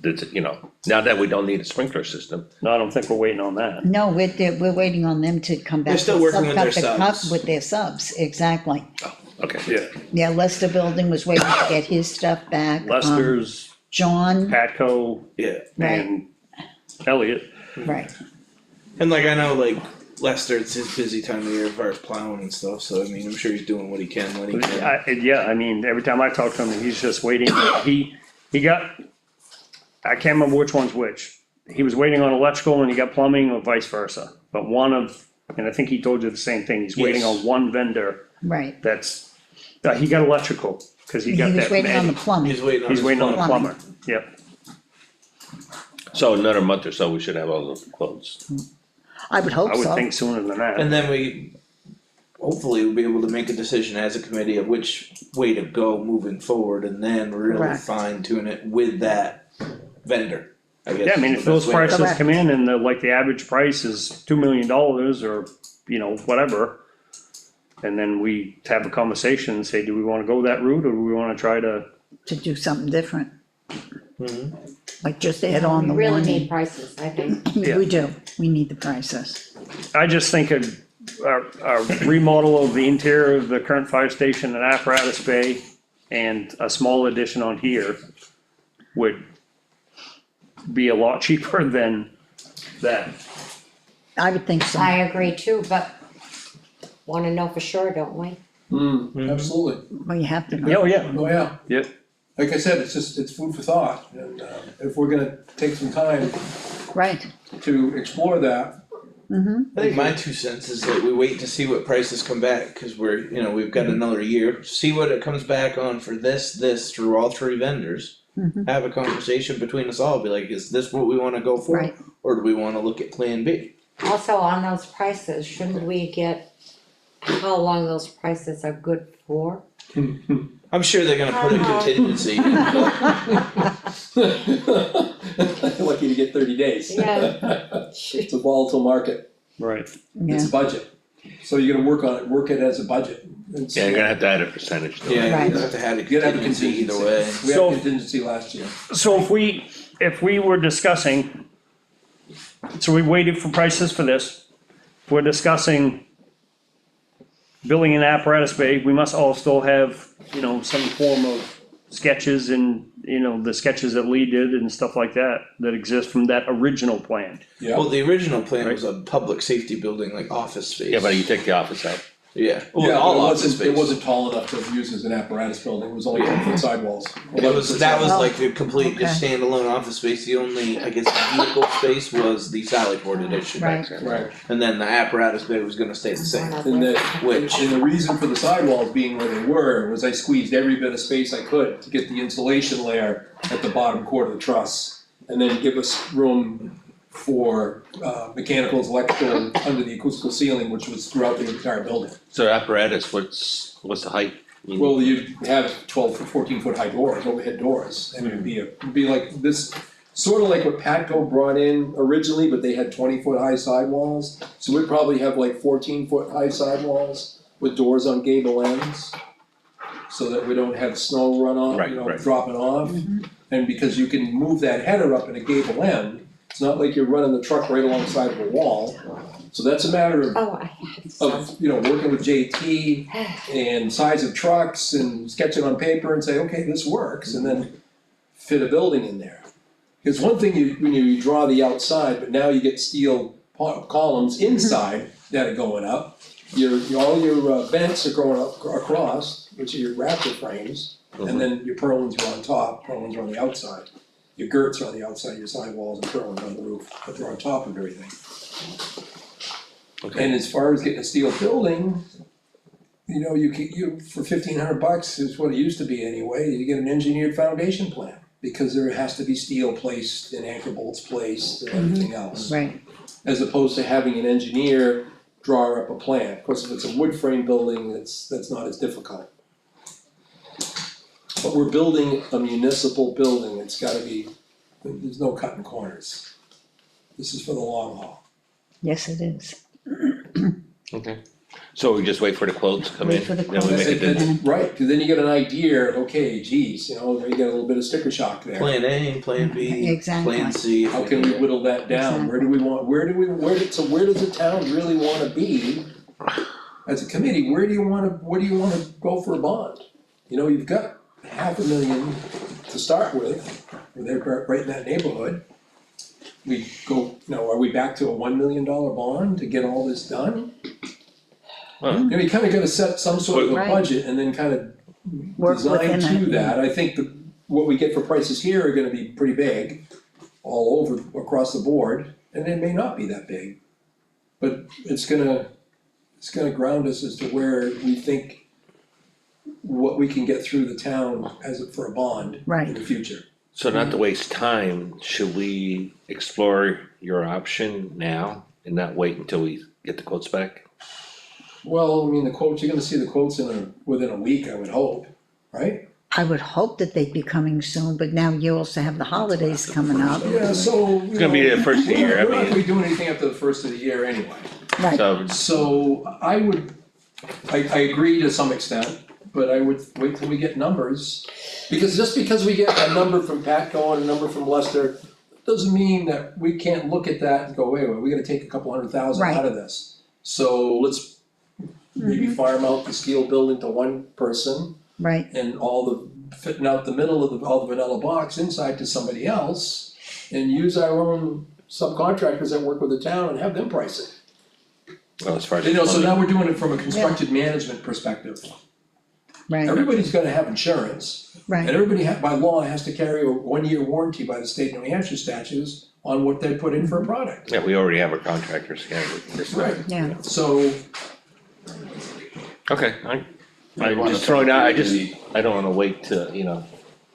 Speaker 3: That's, you know, now that we don't need a sprinkler system,
Speaker 7: No, I don't think we're waiting on that.
Speaker 4: no, we're waiting on them to come back.
Speaker 2: They're still working with their subs.
Speaker 4: With their subs, exactly.
Speaker 3: okay.
Speaker 7: Yeah,
Speaker 4: Yeah, Lester Building was waiting to get his stuff back.
Speaker 7: Lester's,
Speaker 4: John,
Speaker 7: Patco,
Speaker 2: Yeah,
Speaker 7: and Elliot.
Speaker 4: right,
Speaker 2: and like I know like Lester, it's his busy time of year as far as plowing and stuff, so I mean, I'm sure he's doing what he can when he can.
Speaker 7: Yeah, I mean, every time I talk to him, he's just waiting, he got, I can't remember which one's which. He was waiting on electrical and he got plumbing or vice versa, but one of, and I think he told you the same thing, he's waiting
Speaker 2: Yes.
Speaker 7: on one vendor
Speaker 4: right.
Speaker 7: that's, he got electrical, cause he
Speaker 4: He
Speaker 7: got that.
Speaker 4: was waiting on the plumbing.
Speaker 2: He's waiting on
Speaker 7: He's
Speaker 2: his
Speaker 7: waiting on the
Speaker 2: plumber.
Speaker 7: plumber, yep.
Speaker 3: So another month or so, we should have all those closed.
Speaker 4: I would hope
Speaker 7: I would
Speaker 4: so.
Speaker 7: think sooner than that.
Speaker 2: And then we hopefully will be able to make a decision as a committee of which way to go moving forward and then really
Speaker 4: Correct.
Speaker 2: fine tune it with that vendor, I guess.
Speaker 7: Yeah, I mean,
Speaker 2: is
Speaker 7: if
Speaker 2: the
Speaker 7: those
Speaker 2: best way to-
Speaker 7: prices
Speaker 4: Correct.
Speaker 7: come in and the average price is $2 million or, you know, whatever. And then we have a conversation and say, do we wanna go that route or do we wanna try to,
Speaker 4: To do something different.
Speaker 2: Mhm.
Speaker 4: Like just add on the
Speaker 8: We really
Speaker 4: one.
Speaker 8: need prices, I think.
Speaker 7: Yeah.
Speaker 4: We do, we need the prices.
Speaker 7: I just think a remodel of the interior of the current fire station and apparatus bay and a small addition on here would be a lot cheaper than that.
Speaker 4: I would think so.
Speaker 8: I agree too, but wanna know for sure, don't we?
Speaker 5: Absolutely,
Speaker 4: Well, you have to know.
Speaker 7: Yeah, oh, yeah,
Speaker 5: oh yeah.
Speaker 7: yeah,
Speaker 5: Like I said, it's food for thought, and, if we're gonna take some time
Speaker 4: Right,
Speaker 5: to explore that,
Speaker 2: I think my 2 cents is that we wait to see what prices come back, cause we've got another year, see what it comes back on for this through all three vendors. Have a conversation between us all, be like, is this what we wanna go for?
Speaker 4: Right.
Speaker 2: Or do we wanna look at plan B?
Speaker 8: Also, on those prices, shouldn't we get how long those prices are good for?
Speaker 2: I'm sure they're gonna put a contingency in, but
Speaker 5: lucky to get 30 days.
Speaker 8: Yeah.
Speaker 5: It's a volatile market,
Speaker 7: right.
Speaker 4: yeah,
Speaker 5: it's a budget, so you're gonna work it as a budget. It's-
Speaker 3: Yeah, you're gonna have to add a percentage to it.
Speaker 2: yeah,
Speaker 4: Right.
Speaker 2: you have to have a
Speaker 5: You gotta have a
Speaker 2: contingency either
Speaker 5: contingency.
Speaker 2: way.
Speaker 5: We
Speaker 7: So-
Speaker 5: had contingency last year.
Speaker 7: So if we were discussing, so we waited for prices for this, if we're discussing building an apparatus bay, we must all still have, some form of sketches and, the sketches that Lee did and stuff like that, that exist from that original plan.
Speaker 2: Well, the original plan was a public safety building, like office space.
Speaker 3: Yeah, but you take the office out.
Speaker 2: Yeah,
Speaker 5: Yeah,
Speaker 2: well, all
Speaker 5: but
Speaker 2: office space.
Speaker 5: it wasn't tall enough to use as an apparatus building, it was only 10-foot sidewalls.
Speaker 2: That was
Speaker 5: 11%.
Speaker 2: like a complete just
Speaker 4: Okay.
Speaker 2: standalone office space, the only, I guess, vehicle space was the Sally Port addition.
Speaker 4: Right.
Speaker 5: Right,
Speaker 2: And then the apparatus bay was gonna stay the same,
Speaker 5: and
Speaker 2: which,
Speaker 5: the reason for the sidewalls being where they were was I squeezed every bit of space I could to get the insulation layer at the bottom quarter of the truss. And then give us room for mechanicals, electrical, under the acoustical ceiling, which was throughout the entire building.
Speaker 3: So apparatus, what's the height?
Speaker 5: Well, you'd have 12 to 14-foot high doors, overhead doors, and it'd be like this, sort of like what Patco brought in originally, but they had 20-foot high sidewalls. So we'd probably have like 14-foot high sidewalls with doors on gable ends, so that we don't have snow runoff,
Speaker 3: Right.
Speaker 5: dropping off. And because you can move that header up in a gable end, it's not like you're running the truck right alongside of a wall. So that's a matter of
Speaker 8: Oh, I had some.
Speaker 5: working with JT and size of trucks and sketching on paper and say, okay, this works, and then fit a building in there. Because one thing when you draw the outside, but now you get steel columns inside that are going up. All your vents are going up across, which are your rafter frames, and then your purlins are on top, purlins are on the outside. Your girts are on the outside, your sidewalls and purlins on the roof, but they're on top of everything.
Speaker 3: Okay.
Speaker 5: And as far as getting a steel building, you for $1,500 is what it used to be anyway, you get an engineered foundation plan. Because there has to be steel placed and anchor bolts placed and everything else.
Speaker 4: right,
Speaker 5: As opposed to having an engineer draw up a plan. Of course, if it's a wood frame building, that's not as difficult. But we're building a municipal building, it's gotta be, there's no cutting corners. This is for the long haul.
Speaker 4: yes, it is.
Speaker 3: Okay. So we just wait for the quotes to come in,
Speaker 4: Wait for the
Speaker 3: then we
Speaker 4: quotes.
Speaker 3: make a decision.
Speaker 5: Right, cause then you get an idea, okay, geez, you get a little bit of sticker shock there.
Speaker 2: plan A, plan B,
Speaker 4: Exactly.
Speaker 2: plan C. if
Speaker 5: How
Speaker 2: we
Speaker 5: can
Speaker 2: need
Speaker 5: we
Speaker 2: it.
Speaker 5: whittle that down? Where does the town really wanna be? As a committee, where do you wanna go for a bond? You've got $500,000 to start with, they're right in that neighborhood. We go, are we back to a $1 million bond to get all this done?
Speaker 3: Well,
Speaker 5: You kinda gotta set some sort of a
Speaker 4: Right.
Speaker 5: budget and then kinda
Speaker 4: Work
Speaker 5: design
Speaker 4: within
Speaker 5: to
Speaker 4: it.
Speaker 5: that. I think what we get for prices here are gonna be pretty big, all over, across the board, and they may not be that big. But it's gonna ground us as to where we think what we can get through the town for a bond in
Speaker 4: Right.
Speaker 5: the future.
Speaker 3: so not to waste time, should we explore your option now and not wait until we get the quotes back?
Speaker 5: Well, the quotes, you're gonna see the quotes within a week, I would hope, right?
Speaker 4: I would hope that they'd be coming soon, but now you also have the holidays coming up.
Speaker 5: Yeah, so.
Speaker 3: It's gonna be the first of the year, I
Speaker 5: We're not
Speaker 3: mean-
Speaker 5: gonna be doing anything after the first of the year anyway.
Speaker 4: Right,
Speaker 3: So,
Speaker 5: So I agree to some extent, but I would wait till we get numbers. Because just because we get a number from Patco and a number from Lester, doesn't mean that we can't look at that and go, wait, we gotta take a couple $100,000
Speaker 4: Right.
Speaker 5: out of this. So let's maybe farm out the steel building to one person
Speaker 4: right,
Speaker 5: and all the, fitting out the middle of all the vanilla box inside to somebody else. and use our own subcontractors that work with the town and have them price it.
Speaker 3: Well, as far as.
Speaker 5: You know, so now we're doing it from a construction management perspective.
Speaker 4: right,
Speaker 5: Everybody's gotta have insurance, and
Speaker 4: right,
Speaker 5: everybody by law has to carry a 1-year warranty by the state of New Hampshire statutes on what they put in for a product.
Speaker 3: Yeah, we already have our contractors, yeah,
Speaker 5: Right.
Speaker 4: yeah,
Speaker 5: So,
Speaker 3: okay,
Speaker 6: I'd
Speaker 3: I'm
Speaker 6: wanna
Speaker 3: just throwing out,
Speaker 6: factor in
Speaker 3: I don't wanna wait to, you know,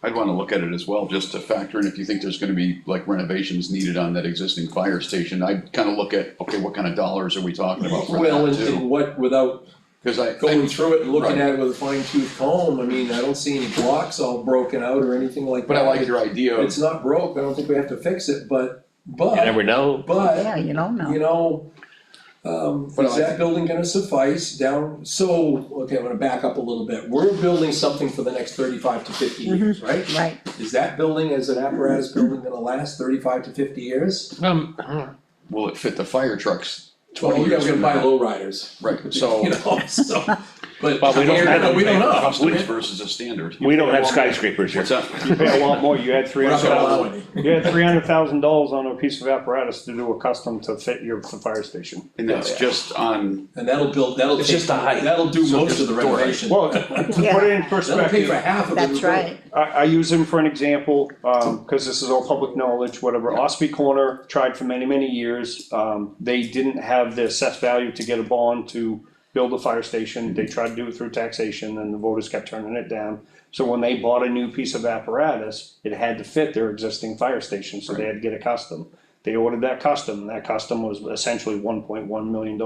Speaker 6: I'd wanna look at it as well, just to factor in if you think there's gonna be like renovations needed on that existing fire station. I'd kinda look at, okay, what kind of dollars are we talking about for
Speaker 5: well,
Speaker 6: that
Speaker 5: and
Speaker 6: too?
Speaker 5: what, without
Speaker 6: Cause
Speaker 5: going through it and looking
Speaker 6: Right.
Speaker 5: at it with a fine tooth comb, I mean, I don't see any blocks all broken out or anything like that.
Speaker 6: but I like your idea of,
Speaker 5: It's not broke, I don't think we have to fix it, but,
Speaker 3: you never know.
Speaker 4: yeah, you don't know.
Speaker 5: you know,
Speaker 6: But
Speaker 5: is
Speaker 6: I
Speaker 5: that
Speaker 6: think-
Speaker 5: building gonna suffice down, so, okay, I'm gonna back up a little bit, we're building something for the next 35 to 50 years, right?
Speaker 4: Right,
Speaker 5: Is that building as an apparatus building gonna last 35 to 50 years?
Speaker 6: will it fit the fire trucks 20
Speaker 5: Well, yeah,
Speaker 6: years
Speaker 5: we're
Speaker 6: from
Speaker 5: gonna buy
Speaker 6: now?
Speaker 5: low riders.
Speaker 6: Right, so.
Speaker 5: You know, so, but,
Speaker 3: But we don't have-
Speaker 5: we don't know.
Speaker 6: Customs versus a standard.
Speaker 3: We don't have skyscrapers here.
Speaker 6: What's that?
Speaker 7: You pay a lot more, you had
Speaker 5: We're not gonna allow
Speaker 7: $300,000,
Speaker 5: any.
Speaker 7: you had $300,000 on a piece of apparatus to do a custom to fit your fire station.
Speaker 6: And that's just on,
Speaker 5: And that'll
Speaker 2: It's
Speaker 5: take,
Speaker 2: just the height.
Speaker 5: that'll do
Speaker 6: So
Speaker 5: most
Speaker 6: just
Speaker 5: of the
Speaker 6: door height.
Speaker 5: renovation.
Speaker 7: Well, to put it in
Speaker 5: That'll pay for
Speaker 7: perspective,
Speaker 5: half of it.
Speaker 4: that's right,
Speaker 7: I use them for an example, cause this is all public knowledge, whatever, Ospey Corner tried for many, many years, they didn't have the assessed value to get a bond to build a fire station, they tried to do it through taxation, and the voters kept turning it down. So when they bought a new piece of apparatus, it had to fit their existing fire station, so they had to get a custom. They ordered that custom, and that custom was essentially $1.1 million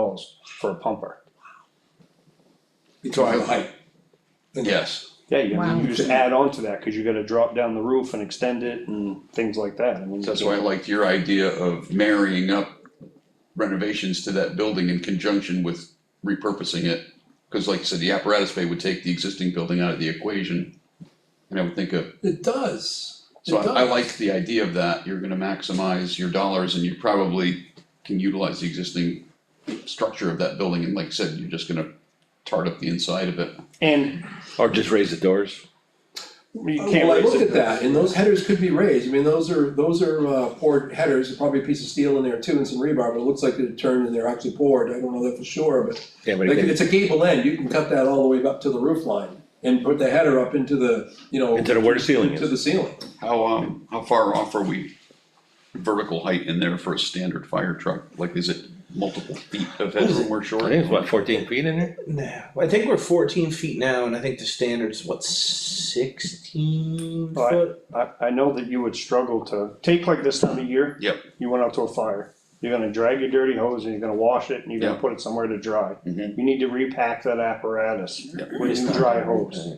Speaker 7: for a pumper.
Speaker 5: Because of the height.
Speaker 6: yes,
Speaker 7: Yeah, you
Speaker 4: Wow.
Speaker 7: just add on to that, cause you gotta drop down the roof and extend it and things like that, I mean.
Speaker 6: that's why I liked your idea of marrying up renovations to that building in conjunction with repurposing it. Cause like you said, the apparatus bay would take the existing building out of the equation. And I would think of,
Speaker 5: It does.
Speaker 6: so
Speaker 5: It
Speaker 6: I
Speaker 5: does.
Speaker 6: like the idea of that, you're gonna maximize your dollars and you probably can utilize the existing structure of that building, and like I said, you're just gonna tart up the inside of it.
Speaker 7: And
Speaker 3: Or just raise the doors.
Speaker 7: you can't
Speaker 5: Well, I
Speaker 7: raise
Speaker 5: looked
Speaker 7: it.
Speaker 5: at that, and those headers could be raised, I mean, those are poured headers, there's probably a piece of steel in there too and some rebar, but it looks like they're turned and they're actually poured, I don't know that for sure, but
Speaker 3: Yeah, but
Speaker 5: like,
Speaker 3: again,
Speaker 5: it's a gable end, you can cut that all the way up to the roof line and put the header up into the, you know.
Speaker 3: Into the where the ceiling
Speaker 5: into
Speaker 3: is.
Speaker 5: the ceiling.
Speaker 6: How far off are we vertical height in there for a standard fire truck? Like, is it multiple feet of headroom or short?
Speaker 3: I think it's what, 14 feet in there?
Speaker 2: nah, I think we're 14 feet now, and I think the standard's what, 16
Speaker 7: Right.
Speaker 2: foot?
Speaker 7: I know that you would struggle to, take like this time of year.
Speaker 6: Yep.
Speaker 7: You went out to a fire, you're gonna drag your dirty hose and you're gonna wash it and you're gonna
Speaker 6: Yeah.
Speaker 7: put it somewhere to dry.
Speaker 6: Mhm.
Speaker 7: You need to repack that apparatus
Speaker 6: Yep.
Speaker 7: with new dry hose.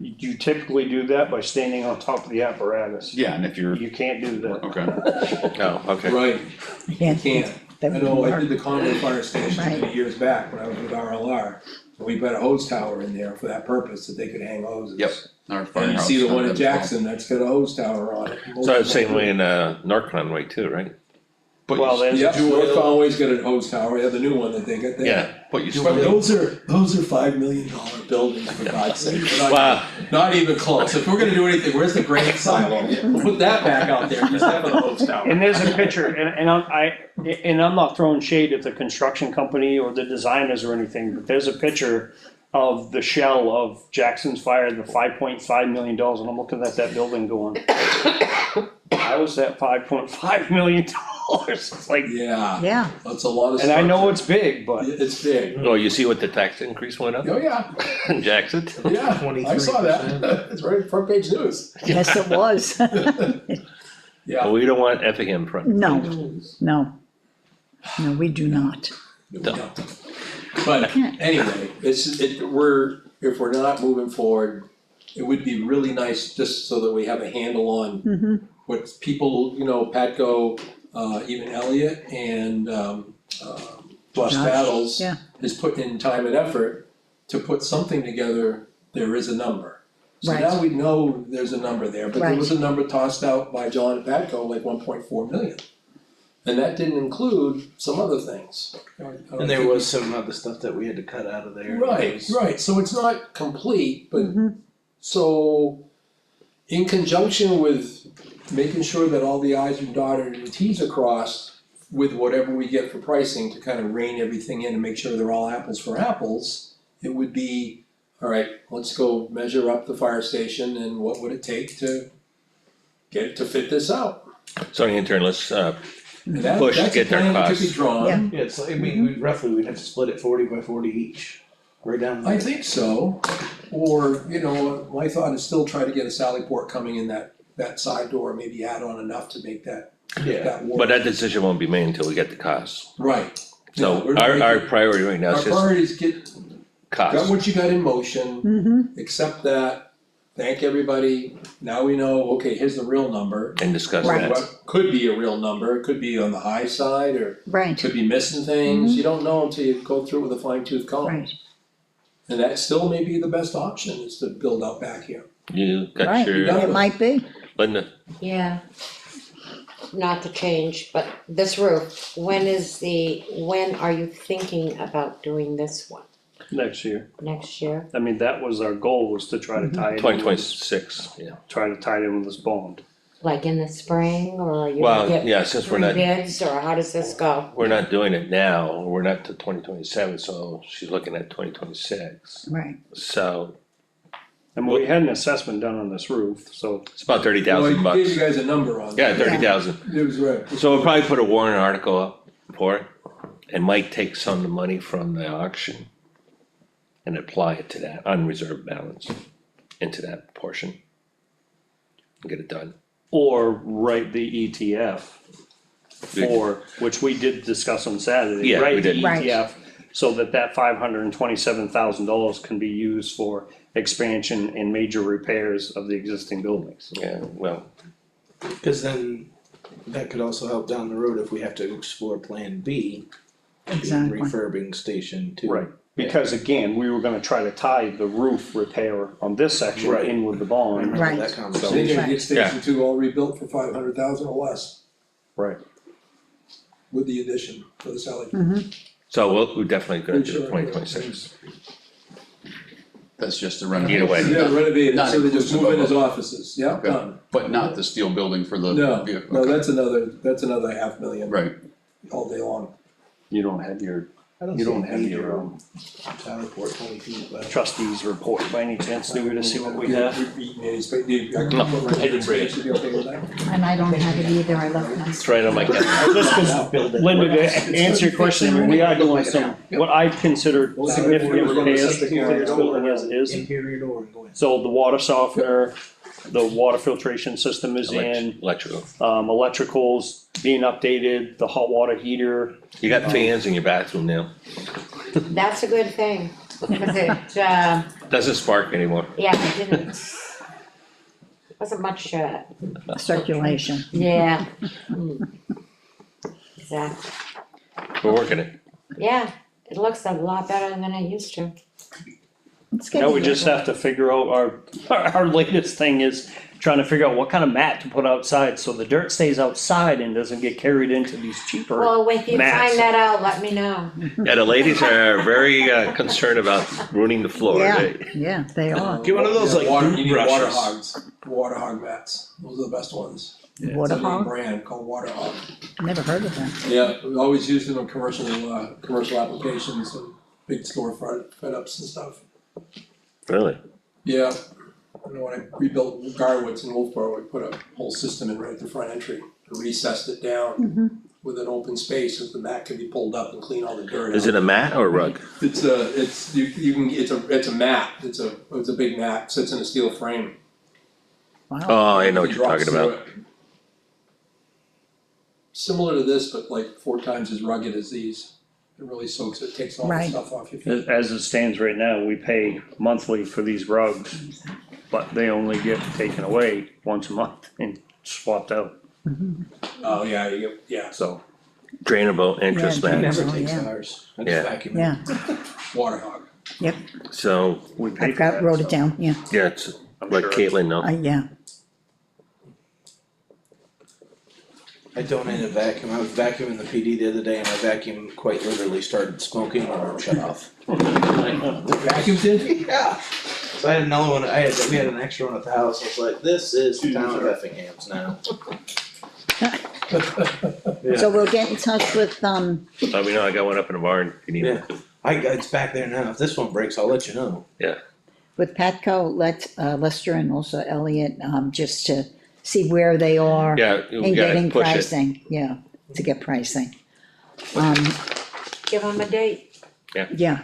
Speaker 7: You typically do that by standing on top of the apparatus.
Speaker 6: Yeah, and if you're,
Speaker 7: You can't do that.
Speaker 6: okay,
Speaker 3: Oh, okay.
Speaker 5: Right,
Speaker 4: yeah,
Speaker 5: you can't. I
Speaker 4: that
Speaker 5: know,
Speaker 4: would
Speaker 5: I did
Speaker 4: work,
Speaker 5: the Conway Fire Station
Speaker 4: Right.
Speaker 5: many years back when I was with RLR. And we put a hose tower in there for that purpose, that they could hang hoses.
Speaker 6: Yep. our
Speaker 5: And you
Speaker 6: firehouse.
Speaker 5: see the
Speaker 6: had
Speaker 5: one
Speaker 6: that
Speaker 5: at
Speaker 6: as well.
Speaker 5: Jackson, that's got a hose tower on it.
Speaker 3: So it's the same way in, North Conway too, right?
Speaker 6: But
Speaker 7: Well,
Speaker 6: you,
Speaker 7: there's a
Speaker 5: Yep,
Speaker 7: dual-
Speaker 5: North Conway's got a hose tower, they have the new one that they got there.
Speaker 3: Yeah.
Speaker 6: but you
Speaker 5: But
Speaker 6: still,
Speaker 5: those are $5 million buildings, for God's sake. We're not-
Speaker 3: Wow.
Speaker 5: Not even close, if we're gonna do anything, where's the granite silo? We'll put that back out there, instead of the hose tower.
Speaker 7: And there's a picture, and I'm not throwing shade at the construction company or the designers or anything, but there's a picture of the shell of Jackson's Fire, the $5.5 million, and I'm looking at that building going, how is that $5.5 million? It's like,
Speaker 5: Yeah,
Speaker 4: yeah,
Speaker 5: that's a lot of
Speaker 7: and I know
Speaker 5: structure.
Speaker 7: it's big, but
Speaker 5: It's big.
Speaker 3: Oh, you see what the tax increase went up
Speaker 5: Oh, yeah,
Speaker 3: in Jackson?
Speaker 5: yeah, I saw that,
Speaker 2: 23%.
Speaker 5: it's right, front page news.
Speaker 4: yes, it was,
Speaker 5: Yeah.
Speaker 3: We don't want Effingham front.
Speaker 4: no, no, no, we do not,
Speaker 3: No.
Speaker 5: But anyway, if we're not moving forward, it would be really nice just so that we have a handle on what people, you know, Patco, even Elliot and Plus
Speaker 4: Josh,
Speaker 5: Battles
Speaker 4: yeah.
Speaker 5: is putting in time and effort to put something together, there is a number. So
Speaker 4: Right.
Speaker 5: now we know there's a number there, but there was a number tossed out by John at Patco, like 1.4 million. And that didn't include some other things. I don't
Speaker 2: And there
Speaker 5: think
Speaker 2: was some other stuff that we had to cut out of there.
Speaker 5: Right, right, so it's not complete, but, so, in conjunction with making sure that all the i's are dotted and the t's are crossed with whatever we get for pricing to kind of rein everything in and make sure they're all apples for apples, it would be, all right, let's go measure up the fire station and what would it take to get it to fit this out.
Speaker 3: So in turn, let's,
Speaker 5: And that,
Speaker 3: Push,
Speaker 5: that's a
Speaker 3: get their
Speaker 5: plan that could be
Speaker 3: costs.
Speaker 5: drawn.
Speaker 4: Yeah.
Speaker 2: Yeah, it's like, I mean, we'd have to split it 40 by 40 each, right down
Speaker 5: I
Speaker 2: there.
Speaker 5: think so, or, you know, my thought is still try to get a sally port coming in that side door, maybe add on enough to make that
Speaker 2: Yeah,
Speaker 5: work.
Speaker 3: but that decision won't be made until we get the costs.
Speaker 5: Right. Yeah,
Speaker 3: So
Speaker 5: we're
Speaker 3: our
Speaker 5: making-
Speaker 3: priority right now
Speaker 5: Our
Speaker 3: is just
Speaker 5: priorities got
Speaker 3: costs.
Speaker 5: what you got in motion,
Speaker 4: Mm-hmm,
Speaker 5: accept that, thank everybody, now we know, okay, here's the real number.
Speaker 3: And discuss
Speaker 4: Right.
Speaker 3: that.
Speaker 5: What could be a real number, it could be on the high side, or
Speaker 4: right,
Speaker 5: could be missing things, you don't know until you go through it with a fine tooth comb.
Speaker 4: right,
Speaker 5: And that still may be the best option, is to build out back here.
Speaker 3: You got
Speaker 4: right,
Speaker 3: your,
Speaker 4: it might be,
Speaker 3: Linda,
Speaker 8: Yeah. Not to change, but this roof, when are you thinking about doing this one?
Speaker 7: Next year.
Speaker 8: Next year?
Speaker 7: I mean, that was our goal, was to try to tie it in.
Speaker 3: 2026, yeah.
Speaker 7: Try to tie it in with this bond.
Speaker 8: Like in the spring, or are you
Speaker 3: Well,
Speaker 8: gonna get
Speaker 3: yeah, since we're
Speaker 8: three
Speaker 3: not,
Speaker 8: bids, or how does this go?
Speaker 3: we're not doing it now, we're not to 2027, so she's looking at 2026.
Speaker 4: right,
Speaker 3: So
Speaker 7: And we had an assessment done on this roof, so
Speaker 3: it's about 30,000
Speaker 5: Well, I gave
Speaker 3: bucks.
Speaker 5: you guys a number on
Speaker 3: Yeah,
Speaker 5: that.
Speaker 3: 30,000.
Speaker 5: It was right.
Speaker 3: So we'll probably put a warrant article up for it, and Mike take some of the money from the auction and apply it to that unreserved balance, into that portion. And get it done.
Speaker 7: or write the ETF for, which we did discuss on Saturday,
Speaker 3: Yeah, we
Speaker 7: write the
Speaker 3: did.
Speaker 4: Right.
Speaker 7: ETF. So that $527,000 can be used for expansion and major repairs of the existing buildings.
Speaker 3: Yeah, well,
Speaker 2: cause then that could also help down the road if we have to explore Plan B. the
Speaker 4: exactly,
Speaker 2: Refurbing station too.
Speaker 7: Right, because again, we were gonna try to tie the roof repair on this section
Speaker 2: Right.
Speaker 7: in with the bond.
Speaker 2: Remember
Speaker 4: Right.
Speaker 2: that
Speaker 5: So
Speaker 2: conversation.
Speaker 5: you're gonna get
Speaker 3: Yeah.
Speaker 5: station two all rebuilt for 500,000 or less
Speaker 7: Right.
Speaker 5: with the addition for the Sally.
Speaker 3: so we're definitely gonna do
Speaker 5: Sure.
Speaker 3: 2026.
Speaker 6: That's just the
Speaker 3: Either
Speaker 6: renovation.
Speaker 3: way.
Speaker 5: Yeah, renovate it,
Speaker 6: Not
Speaker 5: so they just
Speaker 6: inclusive
Speaker 5: move in
Speaker 6: of
Speaker 5: as offices, yeah,
Speaker 6: Okay.
Speaker 5: done.
Speaker 6: But not the steel building for the
Speaker 5: No,
Speaker 6: vehicle.
Speaker 5: no,
Speaker 6: Okay.
Speaker 5: that's another 500,000
Speaker 6: Right,
Speaker 5: all day long.
Speaker 7: You don't have your,
Speaker 2: I don't
Speaker 7: you
Speaker 2: see
Speaker 7: don't
Speaker 2: a
Speaker 7: have
Speaker 2: major
Speaker 7: your
Speaker 2: Sally port 20 feet, but.
Speaker 7: trustees report by any chance, Lou, to see what we have?
Speaker 5: Eating any space, I can
Speaker 3: No,
Speaker 5: put right
Speaker 3: I didn't bring it.
Speaker 5: Should be okay with that?
Speaker 4: and I don't have it either, I left mine.
Speaker 3: It's right on my desk.
Speaker 7: Just 'cause, Linda, to answer your question, we are doing some, what I consider significant repairs to this building as it is.
Speaker 2: Interior door and go in.
Speaker 7: So the water softener, the water filtration system is in,
Speaker 3: Electrical.
Speaker 7: electricals being updated, the hot water heater.
Speaker 3: You got fans in your bathroom now,
Speaker 8: That's a good thing, because it,
Speaker 3: doesn't spark anymore.
Speaker 8: yeah, it didn't. Wasn't much,
Speaker 4: Circulation,
Speaker 8: yeah. Exactly,
Speaker 3: We're working it.
Speaker 8: yeah, it looks a lot better than it used to.
Speaker 4: it's
Speaker 7: Now
Speaker 4: getting
Speaker 7: we just
Speaker 4: better.
Speaker 7: have to figure out our latest thing is trying to figure out what kind of mat to put outside, so the dirt stays outside and doesn't get carried into these cheaper.
Speaker 8: Well, if you
Speaker 7: Mats.
Speaker 8: find that out, let me know.
Speaker 3: Yeah, the ladies are very concerned about ruining the floor.
Speaker 4: Yeah,
Speaker 3: They-
Speaker 4: yeah, they are,
Speaker 2: Get one of those, like,
Speaker 5: Water,
Speaker 2: boot
Speaker 5: you need water
Speaker 2: brushes.
Speaker 5: hogs, water hog mats, those are the best ones.
Speaker 4: water
Speaker 5: It's a new
Speaker 4: hog,
Speaker 5: brand called Water Hog.
Speaker 4: never heard of that,
Speaker 5: Yeah, we always use them in commercial applications and big storefront fit-ups and stuff.
Speaker 3: Really?
Speaker 5: Yeah, I know when I rebuilt Garwood's in Wolfboro, we put a whole system in right at the front entry, and recessed it down with an open space, so the mat can be pulled up and clean all the dirt out.
Speaker 3: Is it a mat or a rug?
Speaker 5: It's you can, it's a mat, it's a big mat, sits in a steel frame.
Speaker 4: wow,
Speaker 3: Oh, I know what
Speaker 5: It
Speaker 3: you're
Speaker 5: drops
Speaker 3: talking
Speaker 5: through
Speaker 3: about.
Speaker 5: it. Similar to this, but like 4 times as rugged as these. It really soaks it, takes all the
Speaker 4: Right.
Speaker 5: stuff off your feet.
Speaker 7: As it stands right now, we pay monthly for these rugs, but they only get taken away once a month and swapped out,
Speaker 5: Oh, yeah, you get, yeah,
Speaker 7: so.
Speaker 3: Drainable interest
Speaker 4: Yeah,
Speaker 2: He
Speaker 3: mats.
Speaker 2: never
Speaker 4: Oh,
Speaker 2: takes
Speaker 4: yeah.
Speaker 2: ours. I
Speaker 3: Yeah.
Speaker 2: just vacuum it.
Speaker 4: yeah,
Speaker 5: water hog.
Speaker 3: So,
Speaker 7: We pay
Speaker 4: I've
Speaker 7: for
Speaker 4: got,
Speaker 7: that,
Speaker 4: wrote it
Speaker 7: so
Speaker 4: down, yeah,
Speaker 3: yeah, it's
Speaker 7: I'm
Speaker 3: like
Speaker 7: sure.
Speaker 3: Caitlin, no?
Speaker 4: yeah,
Speaker 2: I donated a vacuum, I was vacuuming the PD the other day and my vacuum quite literally started smoking or shut off.
Speaker 5: Vacuum did?
Speaker 2: Yeah. So I had another one, we had an extra one at the house, I was like, this is the town of Effingham's now. Yeah.
Speaker 4: So we'll get in touch with,
Speaker 3: Let me know, I got one up in the barn, if you need
Speaker 2: Yeah.
Speaker 3: it.
Speaker 2: It's back there now, if this one breaks, I'll let you know.
Speaker 4: with Patco, Lester and also Elliot, just to see where they are.
Speaker 3: Yeah, we
Speaker 4: And
Speaker 3: gotta
Speaker 4: getting
Speaker 3: push it.
Speaker 4: pricing, yeah, to get pricing.
Speaker 8: Give them a date.
Speaker 4: Yeah,